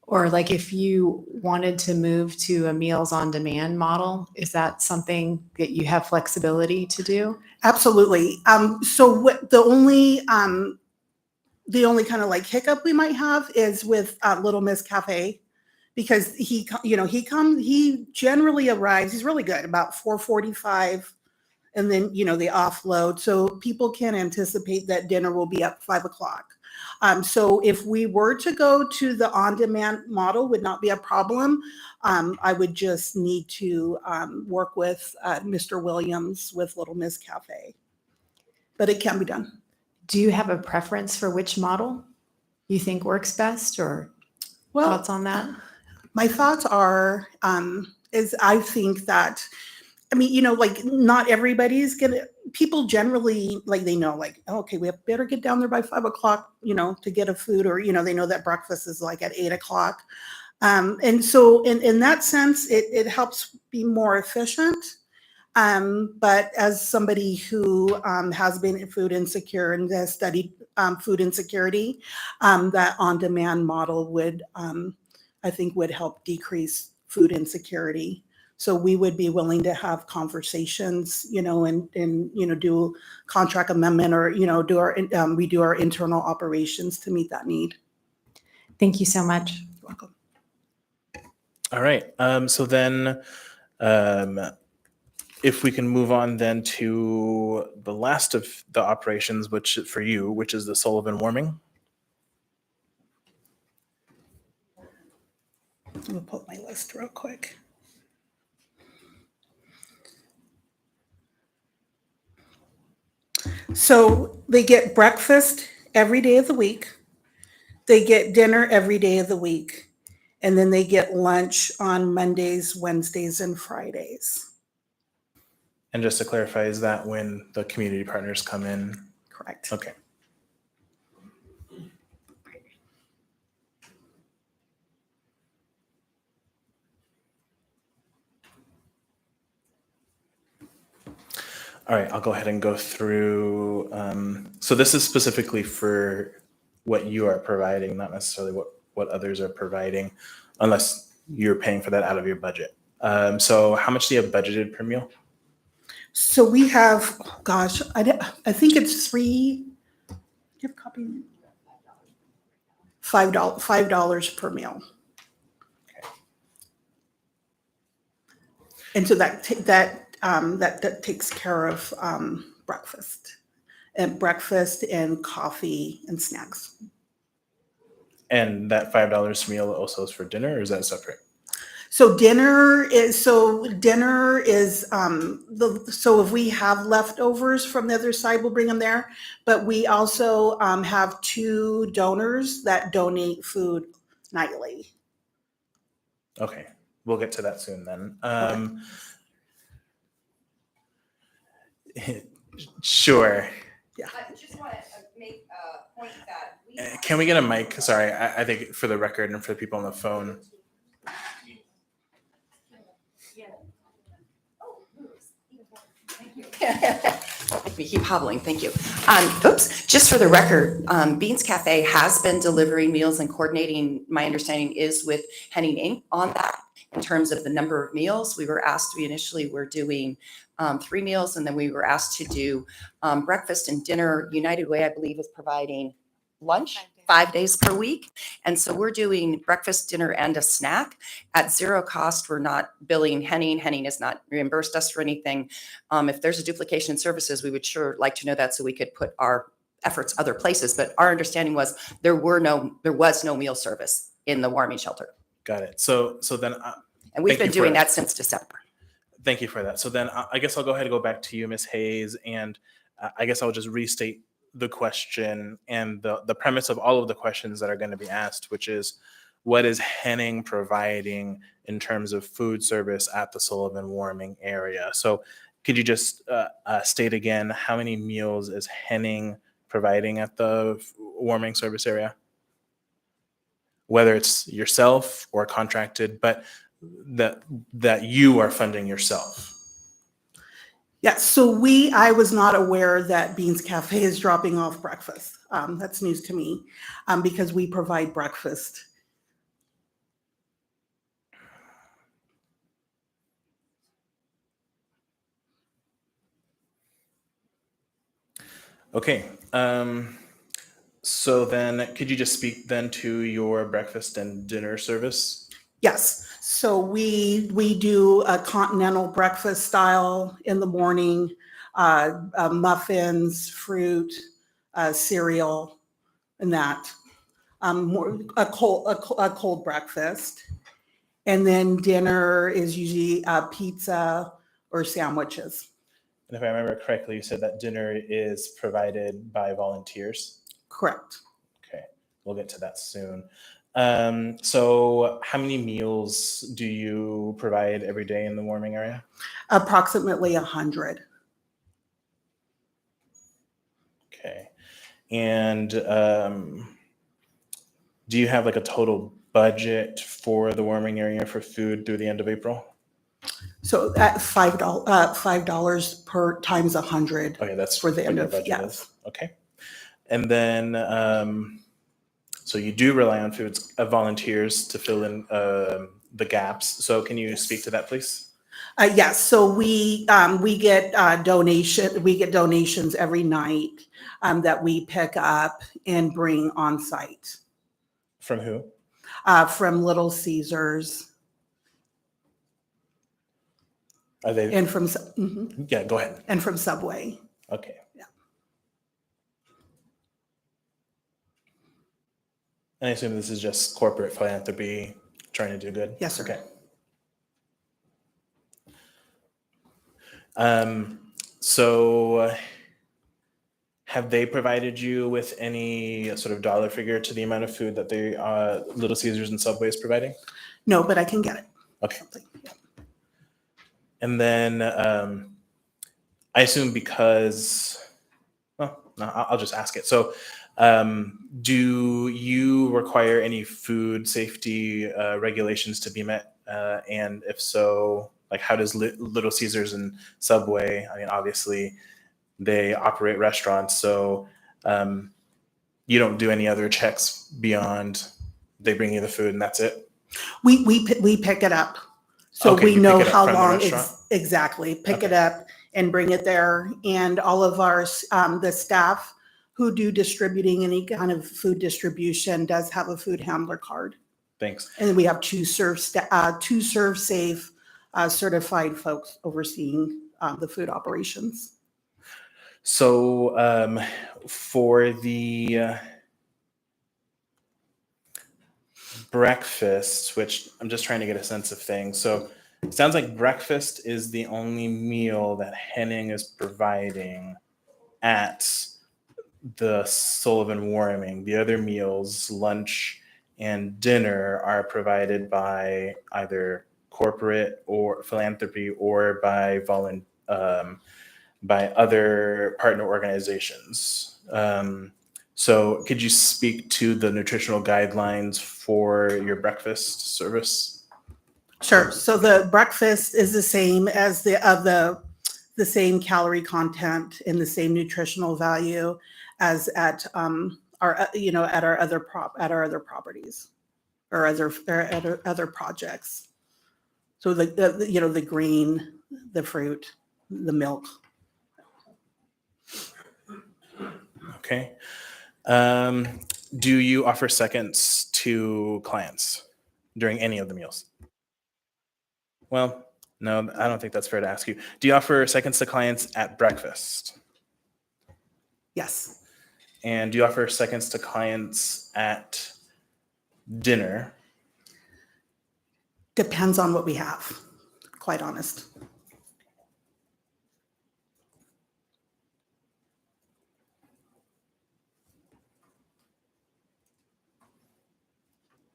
Or like if you wanted to move to a meals on demand model, is that something that you have flexibility to do? Absolutely. So what the only kind of like hiccup we might have is with Little Miss Cafe, because he generally arrives, he's really good, about 4:45. And then, they offload. So people can anticipate that dinner will be up 5 o'clock. So if we were to go to the on-demand model, would not be a problem. I would just need to work with Mr. Williams with Little Miss Cafe. But it can be done. Do you have a preference for which model you think works best, or thoughts on that? My thoughts are, is I think that, like not everybody's people generally, like they know, like, oh, okay, we better get down there by 5 o'clock, to get a food, or, they know that breakfast is like at 8 o'clock. And so in that sense, it helps be more efficient. But as somebody who has been food insecure and has studied food insecurity, that on-demand model would, I think, would help decrease food insecurity. So we would be willing to have conversations, and do contract amendment, or do our internal operations to meet that need. Thank you so much. You're welcome. All right. So then, if we can move on then to the last of the operations, which is the Sullivan warming. I'll put my list real quick. So they get breakfast every day of the week. They get dinner every day of the week. And then they get lunch on Mondays, Wednesdays, and Fridays. And just to clarify, is that when the community partners come in? Correct. Okay. All right, I'll go ahead and go through. So this is specifically for what you are providing, not necessarily what others are providing, unless you're paying for that out of your budget. So how much do you have budgeted per meal? So we have, gosh, I think it's $3. You have a copy? $5 per meal. Okay. And so that takes care of breakfast and coffee and snacks. And that $5 meal also is for dinner, or is that separate? So dinner is so if we have leftovers from the other side, we'll bring them there. But we also have 2 donors that donate food nightly. Okay, we'll get to that soon then. Sure. Yeah. I just want to make a point that Can we get a mic? Sorry, I think for the record and for the people on the phone. Make me keep hobbling. Thank you. Just for the record, Beans Cafe has been delivering meals and coordinating. My understanding is with Henning Inc. on that. In terms of the number of meals, we initially were doing 3 meals, and then we were asked to do breakfast and dinner. United Way, I believe, is providing lunch 5 days per week. And so we're doing breakfast, dinner, and a snack at zero cost. We're not billing Henning. Henning has not reimbursed us for anything. If there's a duplication in services, we would sure like to know that so we could put our efforts other places. But our understanding was there was no meal service in the warming shelter. Got it. So then, And we've Thank been you for doing that. that since December. thank you for that. So then I guess I'll go ahead and go back to you, Ms. Hayes, and I guess I'll just restate the question and the premise of all of the questions that are going to be asked, which is, what is Henning providing in terms of food service at the Sullivan warming area? So could you just state again, how many meals is Henning providing at the warming service area? Whether it's yourself or contracted, but that you are funding yourself. Yes, so I was not aware that Beans Cafe is dropping off breakfast. That's news to me, because we provide breakfast. Okay. So then could you just speak then to your breakfast and dinner service? Yes, so we do a continental breakfast style in the morning, muffins, fruit, cereal, and that. A cold breakfast. And then dinner is usually pizza or sandwiches. And if I remember correctly, you said that dinner is provided by volunteers. Correct. Okay, we'll get to that soon. So how many meals do you provide every day in the warming area? Approximately 100. Okay. And do you have like a total budget for the warming area for food through the end of April? So at $5 per times 100. Okay, that's for the what end your of, budget yes. is. Okay. And then, so you do rely on foods volunteers to fill in the gaps. So can you speak to that, please? Yes, so we get donations every night that we pick up and bring on site. From who? From Little Caesars Are they? and from Yeah, go ahead. and from Subway. Okay. Yeah. And I assume this is just corporate philanthropy trying to do good? Yes, sir. Okay. So have they provided you with any sort of dollar figure to the amount of food that they Little Caesars and Subway is providing? No, but I can get it. Okay. Something. Yeah. And then I assume because, well, no, I'll just ask it. So do you require any food safety regulations to be met? And if so, like how does Little Caesars and Subway, I mean, obviously they operate restaurants, so you don't do any other checks beyond they bring you the food and that's it? We pick it up. So Okay, we you know pick it up how from the long restaurant? exactly. Pick it Okay. up and bring it there. And all of our the staff who do distributing any kind of food distribution does have a food handler card. Thanks. And then we have two serve safe certified folks overseeing the food operations. So for the breakfast, which I'm just trying to get a sense of things. So it sounds like breakfast is the only meal that Henning is providing at the Sullivan warming. The other meals, lunch and dinner, are provided by either corporate or philanthropy or by other partner organizations. So could you speak to the nutritional guidelines for your breakfast service? Sure. So the breakfast is the same as the same calorie content and the same nutritional value as at our at our other properties or other projects. So the green, the fruit, the milk. Okay. Do you offer seconds to clients during any of the meals? Well, no, I don't think that's fair to ask you. Do you offer seconds to clients at breakfast? Yes. And do you offer seconds to clients at dinner? Depends on what we have, quite honest.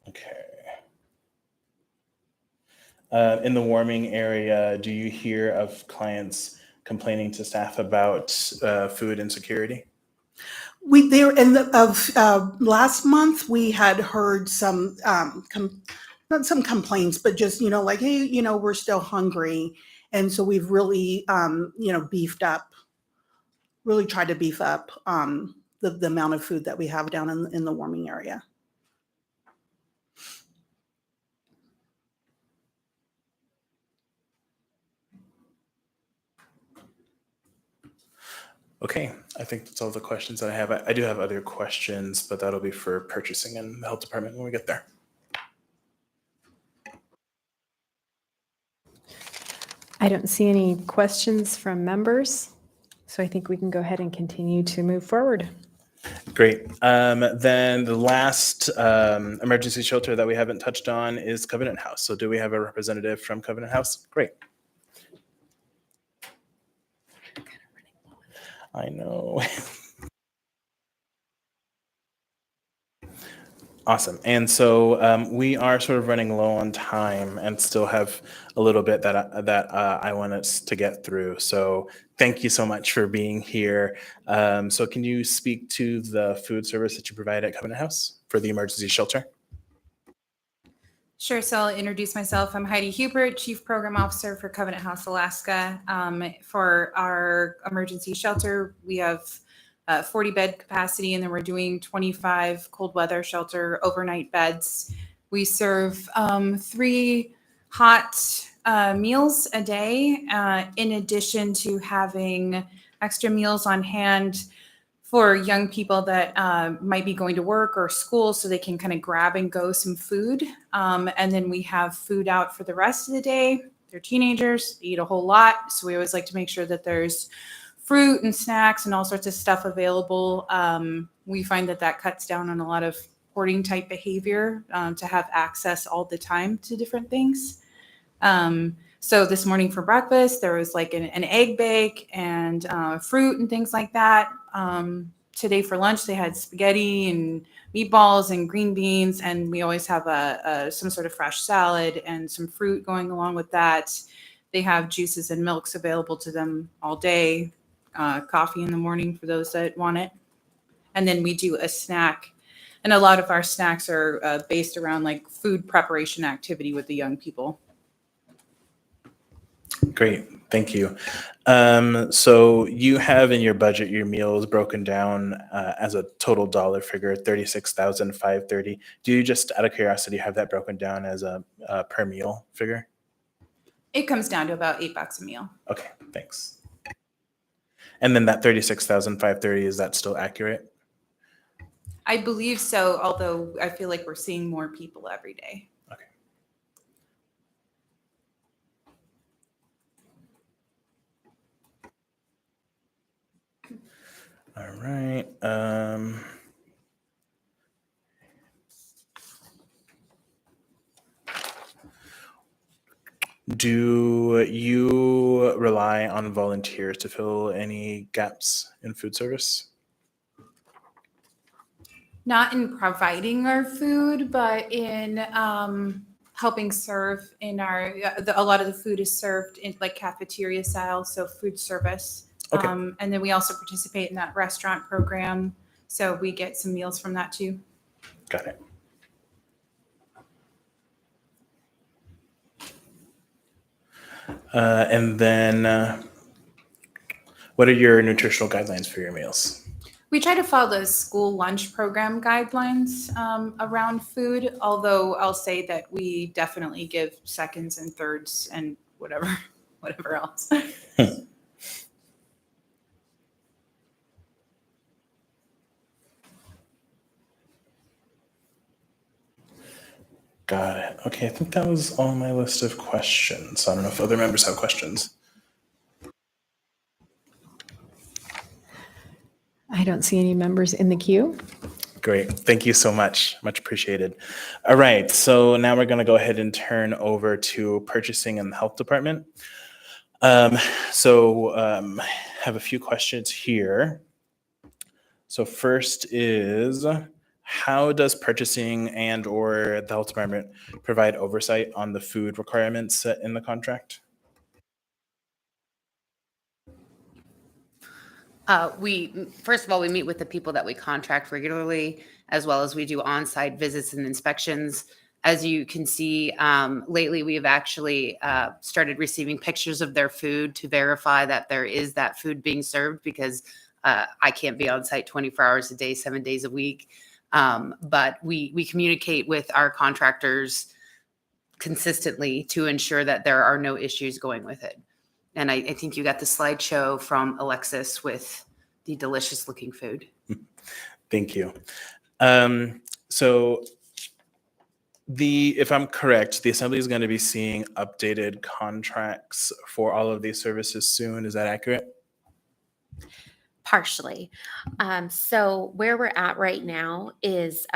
Okay. In the warming area, do you hear of clients complaining to staff about food insecurity? Last month we had heard some not some complaints, but just like, hey, we're still hungry, and so we've really beefed up, really tried to beef up the amount of food that we have down in the warming area. Okay, I think that's all the questions that I have. I do have other questions, but that'll be for purchasing and the health department when we get there. I don't see any questions from members, so I think we can go ahead and continue to move forward. Great. Then the last emergency shelter that we haven't touched on is Covenant House. So do we have a representative from Covenant House? Great. I know. Awesome. And so we are sort of running low on time and still have a little bit that I want us to get through. So thank you so much for being here. So can you speak to the food service that you provide at Covenant House for the emergency shelter? Sure. So I'll introduce myself. I'm Heidi Hubert, Chief Program Officer for Covenant House Alaska. For our emergency shelter, we have 40 bed capacity, and then we're doing 25 cold weather shelter overnight beds. We serve 3 hot meals a day, in addition to having extra meals on hand for young people that might be going to work or school, so they can kind of grab and go some food. And then we have food out for the rest of the day. They're teenagers, they eat a whole lot. So we always like to make sure that there's fruit and snacks and all sorts of stuff available. We find that cuts down on a lot of hoarding type behavior, to have access all the time to different things. So this morning for breakfast, there was like an egg bake and fruit and things like that. Today for lunch, they had spaghetti and meatballs and green beans, and we always have some sort of fresh salad and some fruit going along with that. They have juices and milks available to them all day, coffee in the morning for those that want it. And then we do a snack, and a lot of our snacks are based around like food preparation activity with the young people. Great, thank you. So you have in your budget your meals broken down as a total dollar figure, $36,530. Do you, just out of curiosity, have that broken down as a per meal figure? It comes down to about $8 a meal. Okay, thanks. And then that $36,530, is that still accurate? I believe so, although I feel like we're seeing more people every day. Okay. All right. Do you rely on volunteers to fill any gaps in food service? Not in providing our food, but in helping serve in our, a lot of the food is served in like cafeteria style, so food service. Okay. And then we also participate in that restaurant program. So we get some meals from that too. Got it. And then what are your nutritional guidelines for your meals? We try to follow the school lunch program guidelines around food, although I'll say that we definitely give seconds and thirds and whatever, whatever else. Got it. Okay, I think that was all my list of questions. I don't know if other members have questions. I don't see any members in the queue. Great. Thank you so much. Much appreciated. All right. So now we're going to go ahead and turn over to purchasing and the health department. I have a few questions here. So first is, how does purchasing and or the health department provide oversight on the food requirements set in the contract? First of all, we meet with the people that we contract regularly, as well as we do on-site visits and inspections. As you can see, lately we have actually started receiving pictures of their food to verify that there is that food being served, because I can't be on site 24 hours a day, 7 days a week. But we communicate with our contractors consistently to ensure that there are no issues going with it. And I think you got the slideshow from Alexis with the delicious looking food. Thank you. If I'm correct, the Assembly is going to be seeing updated contracts for all of these services soon. Is that accurate? Partially. So where we're at right now is,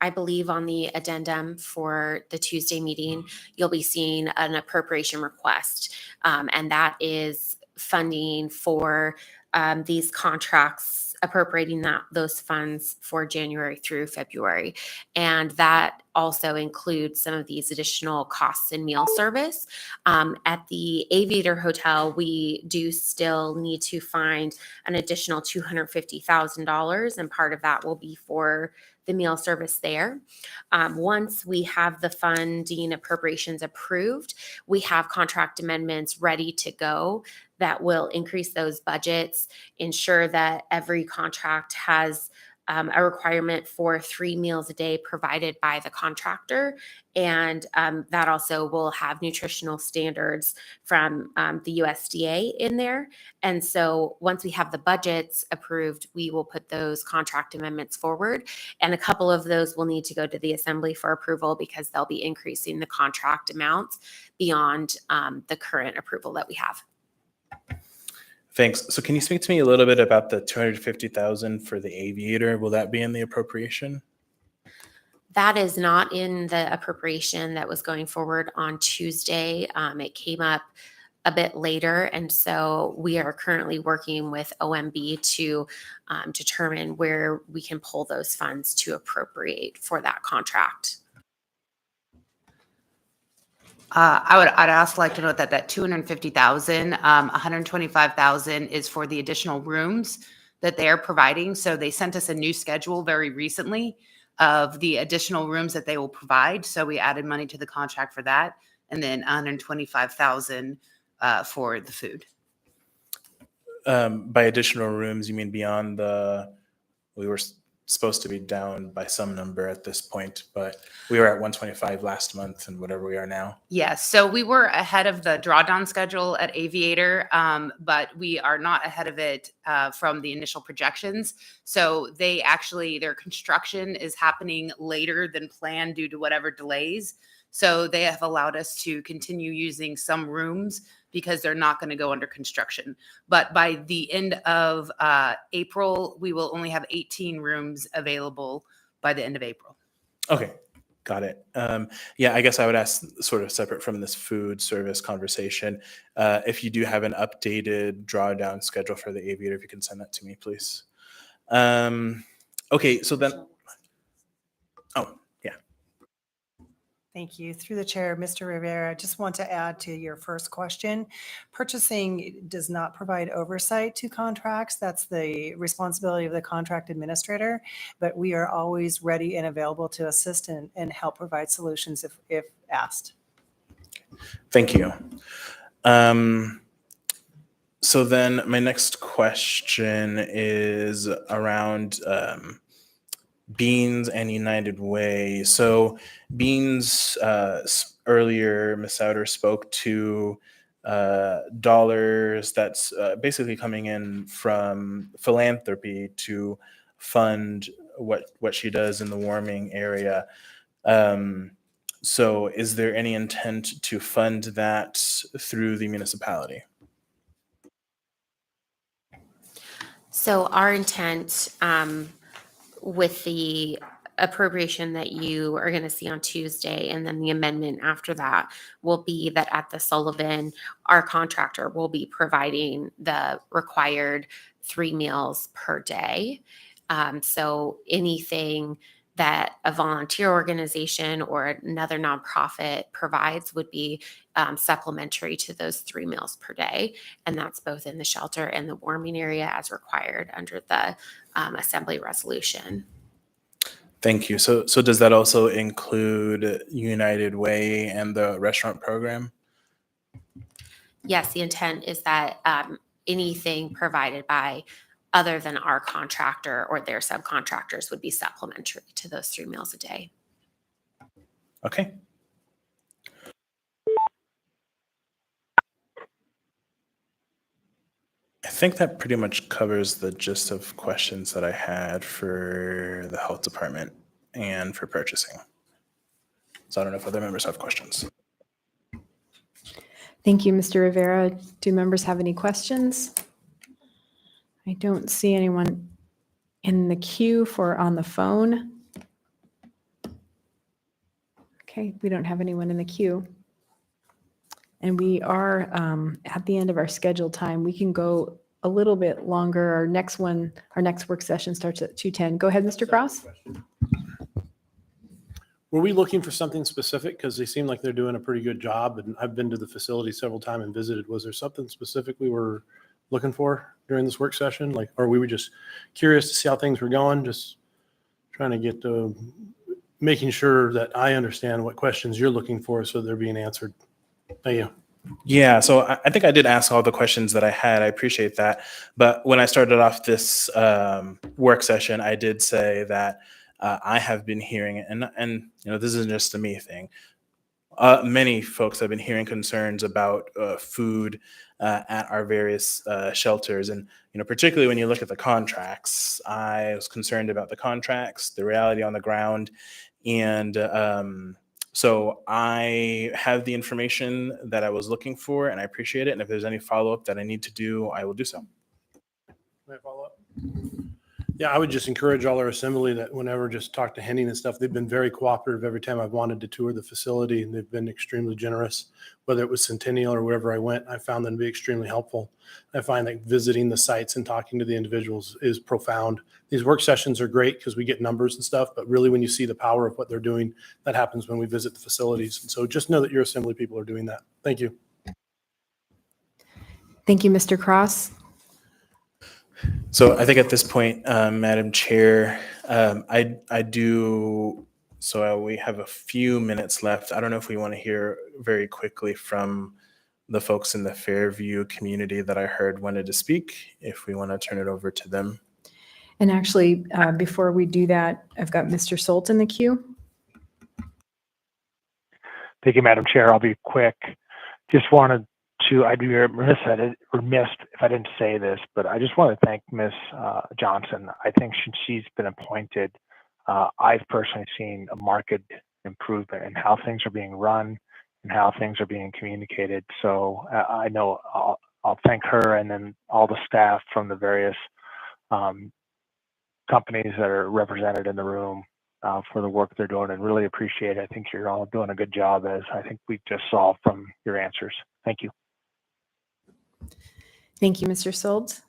I believe on the addendum for the Tuesday meeting, you'll be seeing an appropriation request. And that is funding for these contracts, appropriating those funds for January through February. And that also includes some of these additional costs in meal service. At the Aviator Hotel, we do still need to find an additional $250,000, and part of that will be for the meal service there. Once we have the funding appropriations approved, we have contract amendments ready to go that will increase those budgets, ensure that every contract has a requirement for 3 meals a day provided by the contractor. And that also will have nutritional standards from the USDA in there. And so once we have the budgets approved, we will put those contract amendments forward. And a couple of those will need to go to the Assembly for approval, because they'll be increasing the contract amounts beyond the current approval that we have. Thanks. So can you speak to me a little bit about the $250,000 for the Aviator? Will that be in the appropriation? That is not in the appropriation that was going forward on Tuesday. It came up a bit later. And so we are currently working with OMB to determine where we can pull those funds to appropriate for that contract. I'd also like to note that 250,000, 125,000 is for the additional rooms that they are providing. So they sent us a new schedule very recently of the additional rooms that they will provide. So we added money to the contract for that, and then 125,000 for the food. By additional rooms, you mean beyond we were supposed to be down by some number at this point, but we were at 125 last month and whatever we are now. Yes. So we were ahead of the drawdown schedule at Aviator, but we are not ahead of it from the initial projections. So their construction is happening later than planned due to whatever delays. So they have allowed us to continue using some rooms because they're not going to go under construction. But by the end of April, we will only have 18 rooms available by the end of April. Okay, got it. Yeah, I guess I would ask, sort of separate from this food service conversation, if you do have an updated drawdown schedule for the Aviator, if you can send that to me, please. Okay, so then, Thank you. Through the chair, Mr. Rivera, I just want to add to your first question. Purchasing does not provide oversight to contracts. That's the responsibility of the contract administrator, but we are always ready and available to assist and help provide solutions if asked. Thank you. So then my next question is around Beans and United Way. So Beans, earlier, Ms. Souter spoke to dollars that's basically coming in from philanthropy to fund what she does in the warming area. Um, so is there any intent to fund that through the municipality? So our intent with the appropriation that you are going to see on Tuesday and then the amendment after that will be that at the Sullivan, our contractor will be providing the required 3 meals per day. So anything that a volunteer organization or another nonprofit provides would be supplementary to those 3 meals per day. And that's both in the shelter and the warming area as required under the assembly resolution. Thank you. So does that also include United Way and the restaurant program? Yes, the intent is that anything provided by other than our contractor or their subcontractors would be supplementary to those 3 meals a day. Okay. I think that pretty much covers the gist of questions that I had for the health department and for purchasing. So I don't know if other members have questions. Thank you, Mr. Rivera. Do members have any questions? I don't see anyone in the queue for on the phone. Okay, we don't have anyone in the queue. And we are at the end of our scheduled time. We can go a little bit longer. Our next work session starts at 2:10. Go ahead, Mr. Cross. Were we looking for something specific? Because they seem like they're doing a pretty good job, and I've been to the facility several times and visited. Was there something specific we were looking for during this work session? Like, or we were just curious to see how things were going, just trying to get to making sure that I understand what questions you're looking for so they're being answered. Thank you. Yeah, so I think I did ask all the questions that I had. I appreciate that. But when I started off this work session, I did say that I have been hearing, and this isn't just a me thing. Many folks have been hearing concerns about food at our various shelters, and particularly when you look at the contracts, I was concerned about the contracts, the reality on the ground, and so I have the information that I was looking for, and I appreciate it. And if there's any follow-up that I need to do, I will do so. May I follow up? Yeah, I would just encourage all our assembly that whenever just talk to Henning and stuff, they've been very cooperative every time I've wanted to tour the facility, and they've been extremely generous. Whether it was Centennial or wherever I went, I found them to be extremely helpful. I find that visiting the sites and talking to the individuals is profound. These work sessions are great because we get numbers and stuff, but really when you see the power of what they're doing, that happens when we visit the facilities. And so just know that your assembly people are doing that. Thank you. Thank you, Mr. Cross. So I think at this point, Madam Chair, I do. So we have a few minutes left. I don't know if we want to hear very quickly from the folks in the Fairview community that I heard wanted to speak. If we want to turn it over to them. And actually, before we do that, I've got Mr. Solt in the queue. Thank you, Madam Chair. I'll be quick. Just wanted to, I'd be remiss if I didn't say this, but I just want to thank Ms. Johnson. I think since she's been appointed, I've personally seen a marked improvement in how things are being run and how things are being communicated. So I know I'll thank her and then all the staff from the various companies that are represented in the room for the work they're doing, and really appreciate it. I think you're all doing a good job, as I think we just saw from your answers. Thank you. Thank you, Mr. Solt.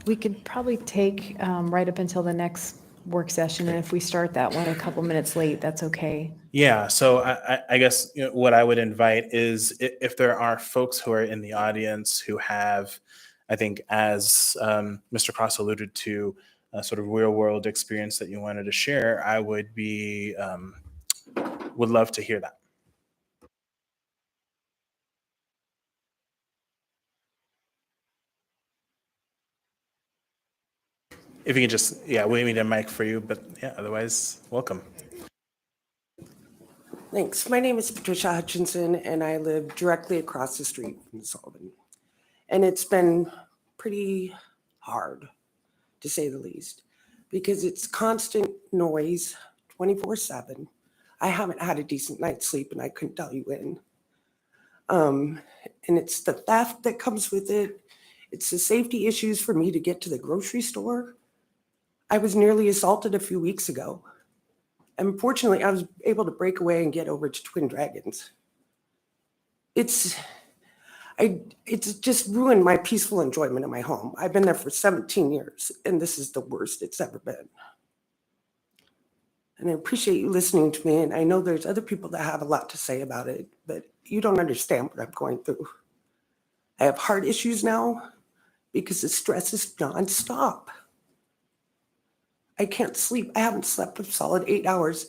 We could probably take right up until the next work session, and if we start that one a couple minutes late, that's okay. Yeah, so I guess what I would invite is if there are folks who are in the audience who have, I think, as Mr. Cross alluded to, a sort of real world experience that you wanted to share, I would be would love to hear that. If you can just, yeah, we need a mic for you, but yeah, otherwise, welcome. Thanks. My name is Patricia Hutchinson, and I live directly across the street from Sullivan. And it's been pretty hard, to say the least, because it's constant noise 24/7. I haven't had a decent night's sleep, and I couldn't tell you when. And it's the theft that comes with it. It's the safety issues for me to get to the grocery store. I was nearly assaulted a few weeks ago. And fortunately, I was able to break away and get over to Twin Dragons. It's just ruined my peaceful enjoyment of my home. I've been there for 17 years, and this is the worst it's ever been. And I appreciate you listening to me, and I know there's other people that have a lot to say about it, but you don't understand what I'm going through. I have heart issues now because the stress is nonstop. I can't sleep. I haven't slept a solid 8 hours.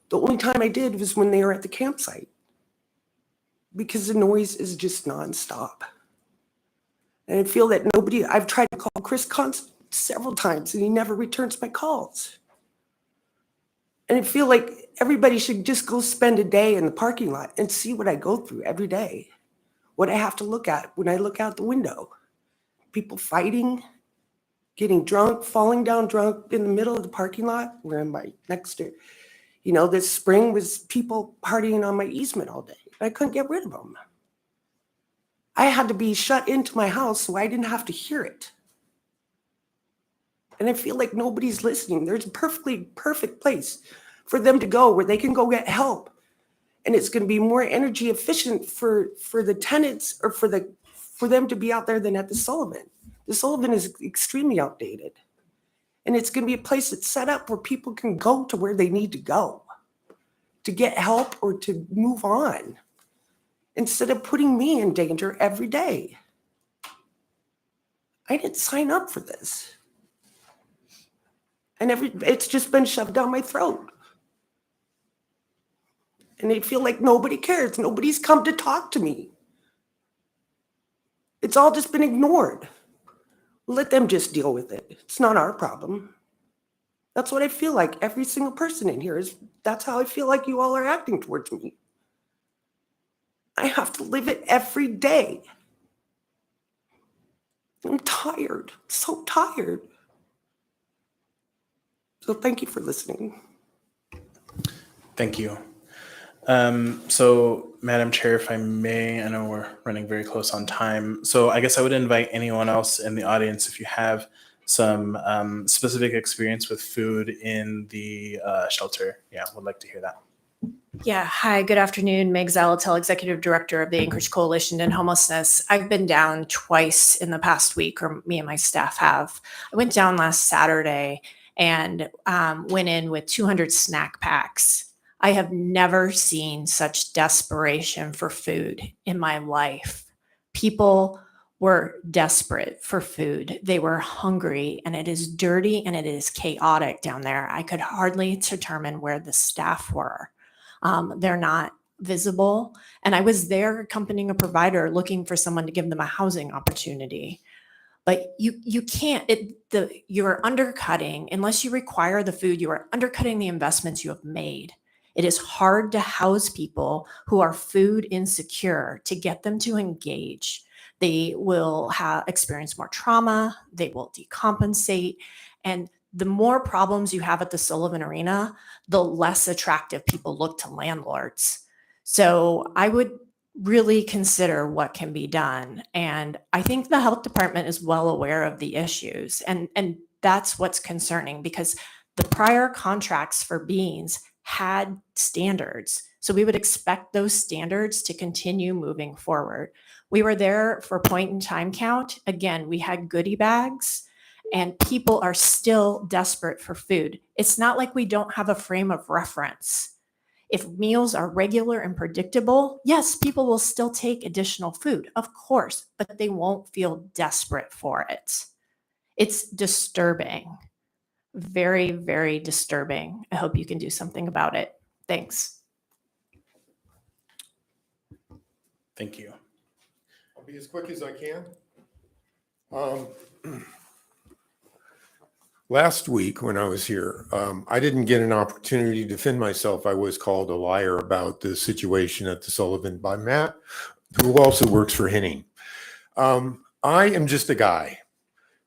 The only time I did was when they were at the campsite because the noise is just nonstop. And I feel that I've tried to call Chris Const several times and he never returns my calls. And I feel like everybody should just go spend a day in the parking lot and see what I go through every day, what I have to look at when I look out the window. People fighting, getting drunk, falling down drunk in the middle of the parking lot where I'm right next to, this spring was people partying on my easement all day. I couldn't get rid of them. I had to be shut into my house so I didn't have to hear it. And I feel like nobody's listening. There's a perfect place for them to go where they can go get help. And it's going to be more energy efficient for the tenants or for them to be out there than at the Sullivan. The Sullivan is extremely outdated. And it's going to be a place that's set up where people can go to where they need to go to get help or to move on instead of putting me in danger every day. I didn't sign up for this. And it's just been shoved down my throat. And I feel like nobody cares. Nobody's come to talk to me. It's all just been ignored. Let them just deal with it. It's not our problem. That's what I feel like. Every single person in here that's how I feel like you all are acting towards me. I have to live it every day. I'm tired, so tired. So thank you for listening. Thank you. So, Madam Chair, if I may, I know we're running very close on time. So I guess I would invite anyone else in the audience, if you have some specific experience with food in the shelter. Yeah, would like to hear that. Yeah. Hi, good afternoon. Meg Zalatel, Executive Director of the Anchorage Coalition to End Homelessness. I've been down twice in the past week, or me and my staff have. I went down last Saturday and went in with 200 snack packs. I have never seen such desperation for food in my life. People were desperate for food. They were hungry, and it is dirty and it is chaotic down there. I could hardly determine where the staff were. They're not visible. And I was there accompanying a provider looking for someone to give them a housing opportunity. But you can't, you're undercutting, unless you require the food, you are undercutting the investments you have made. It is hard to house people who are food insecure to get them to engage. They will experience more trauma, they will decompensate, and the more problems you have at the Sullivan Arena, the less attractive people look to landlords. So I would really consider what can be done. And I think the health department is well aware of the issues. And that's what's concerning, because the prior contracts for Beans had standards. So we would expect those standards to continue moving forward. We were there for point in time count. Again, we had goodie bags, and people are still desperate for food. It's not like we don't have a frame of reference. If meals are regular and predictable, yes, people will still take additional food, of course, but they won't feel desperate for it. It's disturbing. Very, very disturbing. I hope you can do something about it. Thanks. Thank you. I'll be as quick as I can. Last week when I was here, I didn't get an opportunity to defend myself. I was called a liar about the situation at the Sullivan by Matt, who also works for Henning. I am just a guy,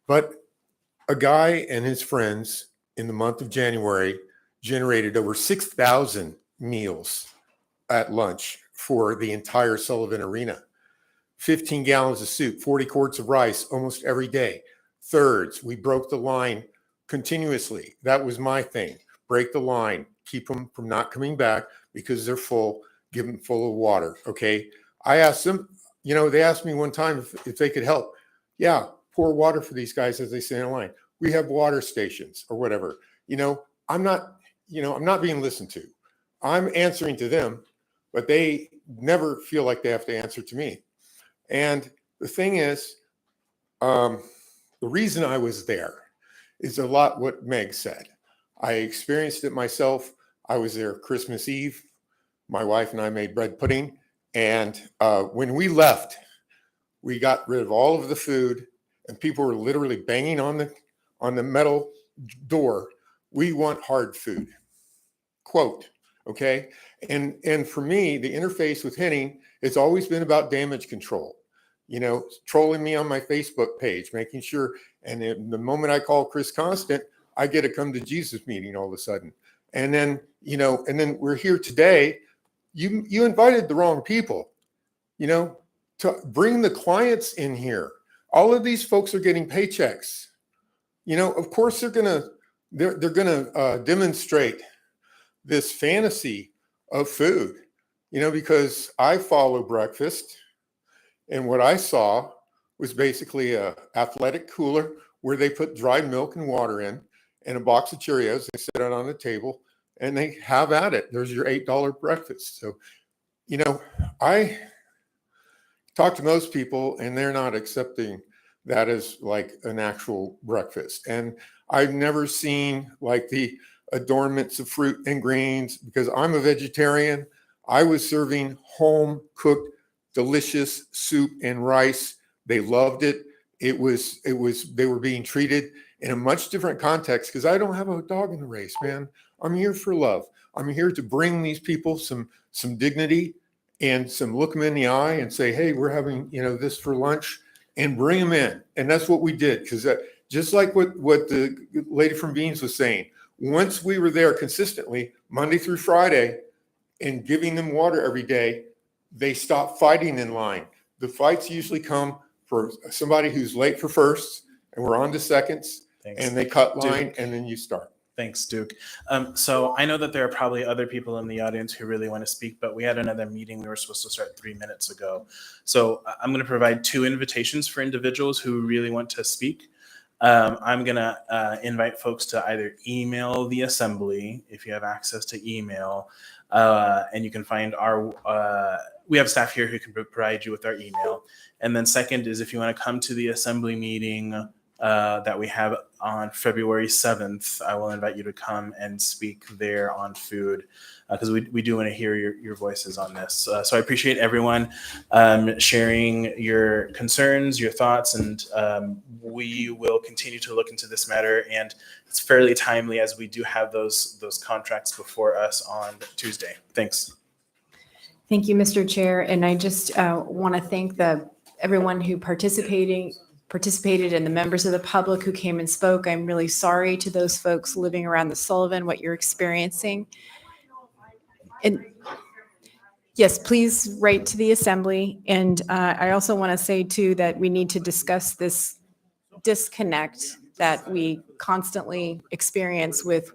but a guy and his friends in the month of January generated over 6,000 meals at lunch for the entire Sullivan Arena. 15 gallons of soup, 40 quarts of rice almost every day. Thirds, we broke the line continuously. That was my thing. Break the line, keep them from not coming back because they're full, give them full of water, okay? I asked them, they asked me one time if they could help. Yeah, pour water for these guys as they stand in line. We have water stations or whatever. I'm not being listened to. I'm answering to them, but they never feel like they have to answer to me. And the thing is, the reason I was there is a lot what Meg said. I experienced it myself. I was there Christmas Eve. My wife and I made bread pudding. And when we left, we got rid of all of the food and people were literally banging on the metal door. We want hard food, quote, okay? And for me, the interface with Henning has always been about damage control. Trolling me on my Facebook page, making sure, and the moment I call Chris Constant, I get a come to Jesus meeting all of a sudden. And then, and then we're here today. You invited the wrong people, to bring the clients in here. All of these folks are getting paychecks. Of course they're gonna demonstrate this fantasy of food, because I follow breakfast. And what I saw was basically a athletic cooler where they put dried milk and water in and a box of Cheerios. They sit it on the table and they have at it. There's your $8 breakfast. So, I talk to most people and they're not accepting that as like an actual breakfast. And I've never seen like the adornments of fruit and greens because I'm a vegetarian. I was serving home cooked delicious soup and rice. They loved it. They were being treated in a much different context because I don't have a dog in the race, man. I'm here for love. I'm here to bring these people some dignity and look them in the eye and say, hey, we're having, this for lunch and bring them in. And that's what we did. Because just like what the lady from Beans was saying, once we were there consistently Monday through Friday and giving them water every day, they stop fighting in line. The fights usually come for somebody who's late for firsts and we're on to seconds. Thanks. And they cut line Duke. And then you start. Thanks, Duke. So I know that there are probably other people in the audience who really want to speak, but we had another meeting. We were supposed to start 3 minutes ago. So I'm going to provide 2 invitations for individuals who really want to speak. I'm going to invite folks to either email the assembly if you have access to email. And you can find we have staff here who can provide you with our email. And then second is if you want to come to the assembly meeting that we have on February 7th, I will invite you to come and speak there on food because we do want to hear your voices on this. So I appreciate everyone sharing your concerns, your thoughts, and we will continue to look into this matter. And it's fairly timely as we do have those contracts before us on Tuesday. Thanks. Thank you, Mr. Chair. And I just want to thank everyone who participated and the members of the public who came and spoke. I'm really sorry to those folks living around the Sullivan, what you're experiencing. And yes, please write to the assembly. And I also want to say too, that we need to discuss this disconnect that we constantly experience with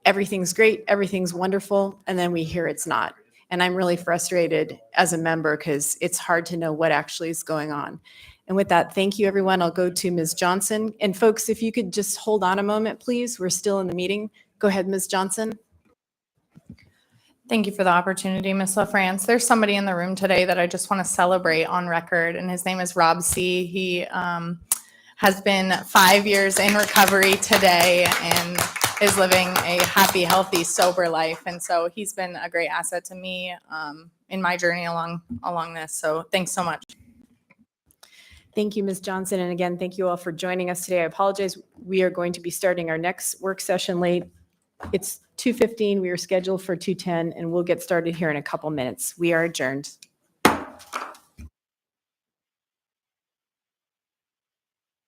everything's great, everything's wonderful, and then we hear it's not. And I'm really frustrated as a member because it's hard to know what actually is going on. And with that, thank you, everyone. I'll go to Ms. Johnson. And folks, if you could just hold on a moment, please. We're still in the meeting. Go ahead, Ms. Johnson. Thank you for the opportunity, Ms. LaFrance. There's somebody in the room today that I just want to celebrate on record, and his name is Rob C. He has been 5 years in recovery today, and is living a happy, healthy, sober life. And so he's been a great asset to me in my journey along this. So thanks so much. Thank you, Ms. Johnson. And again, thank you all for joining us today. I apologize. We are going to be starting our next work session late. It's 2:15. We were scheduled for 2:10, and we'll get started here in a couple minutes. We are adjourned.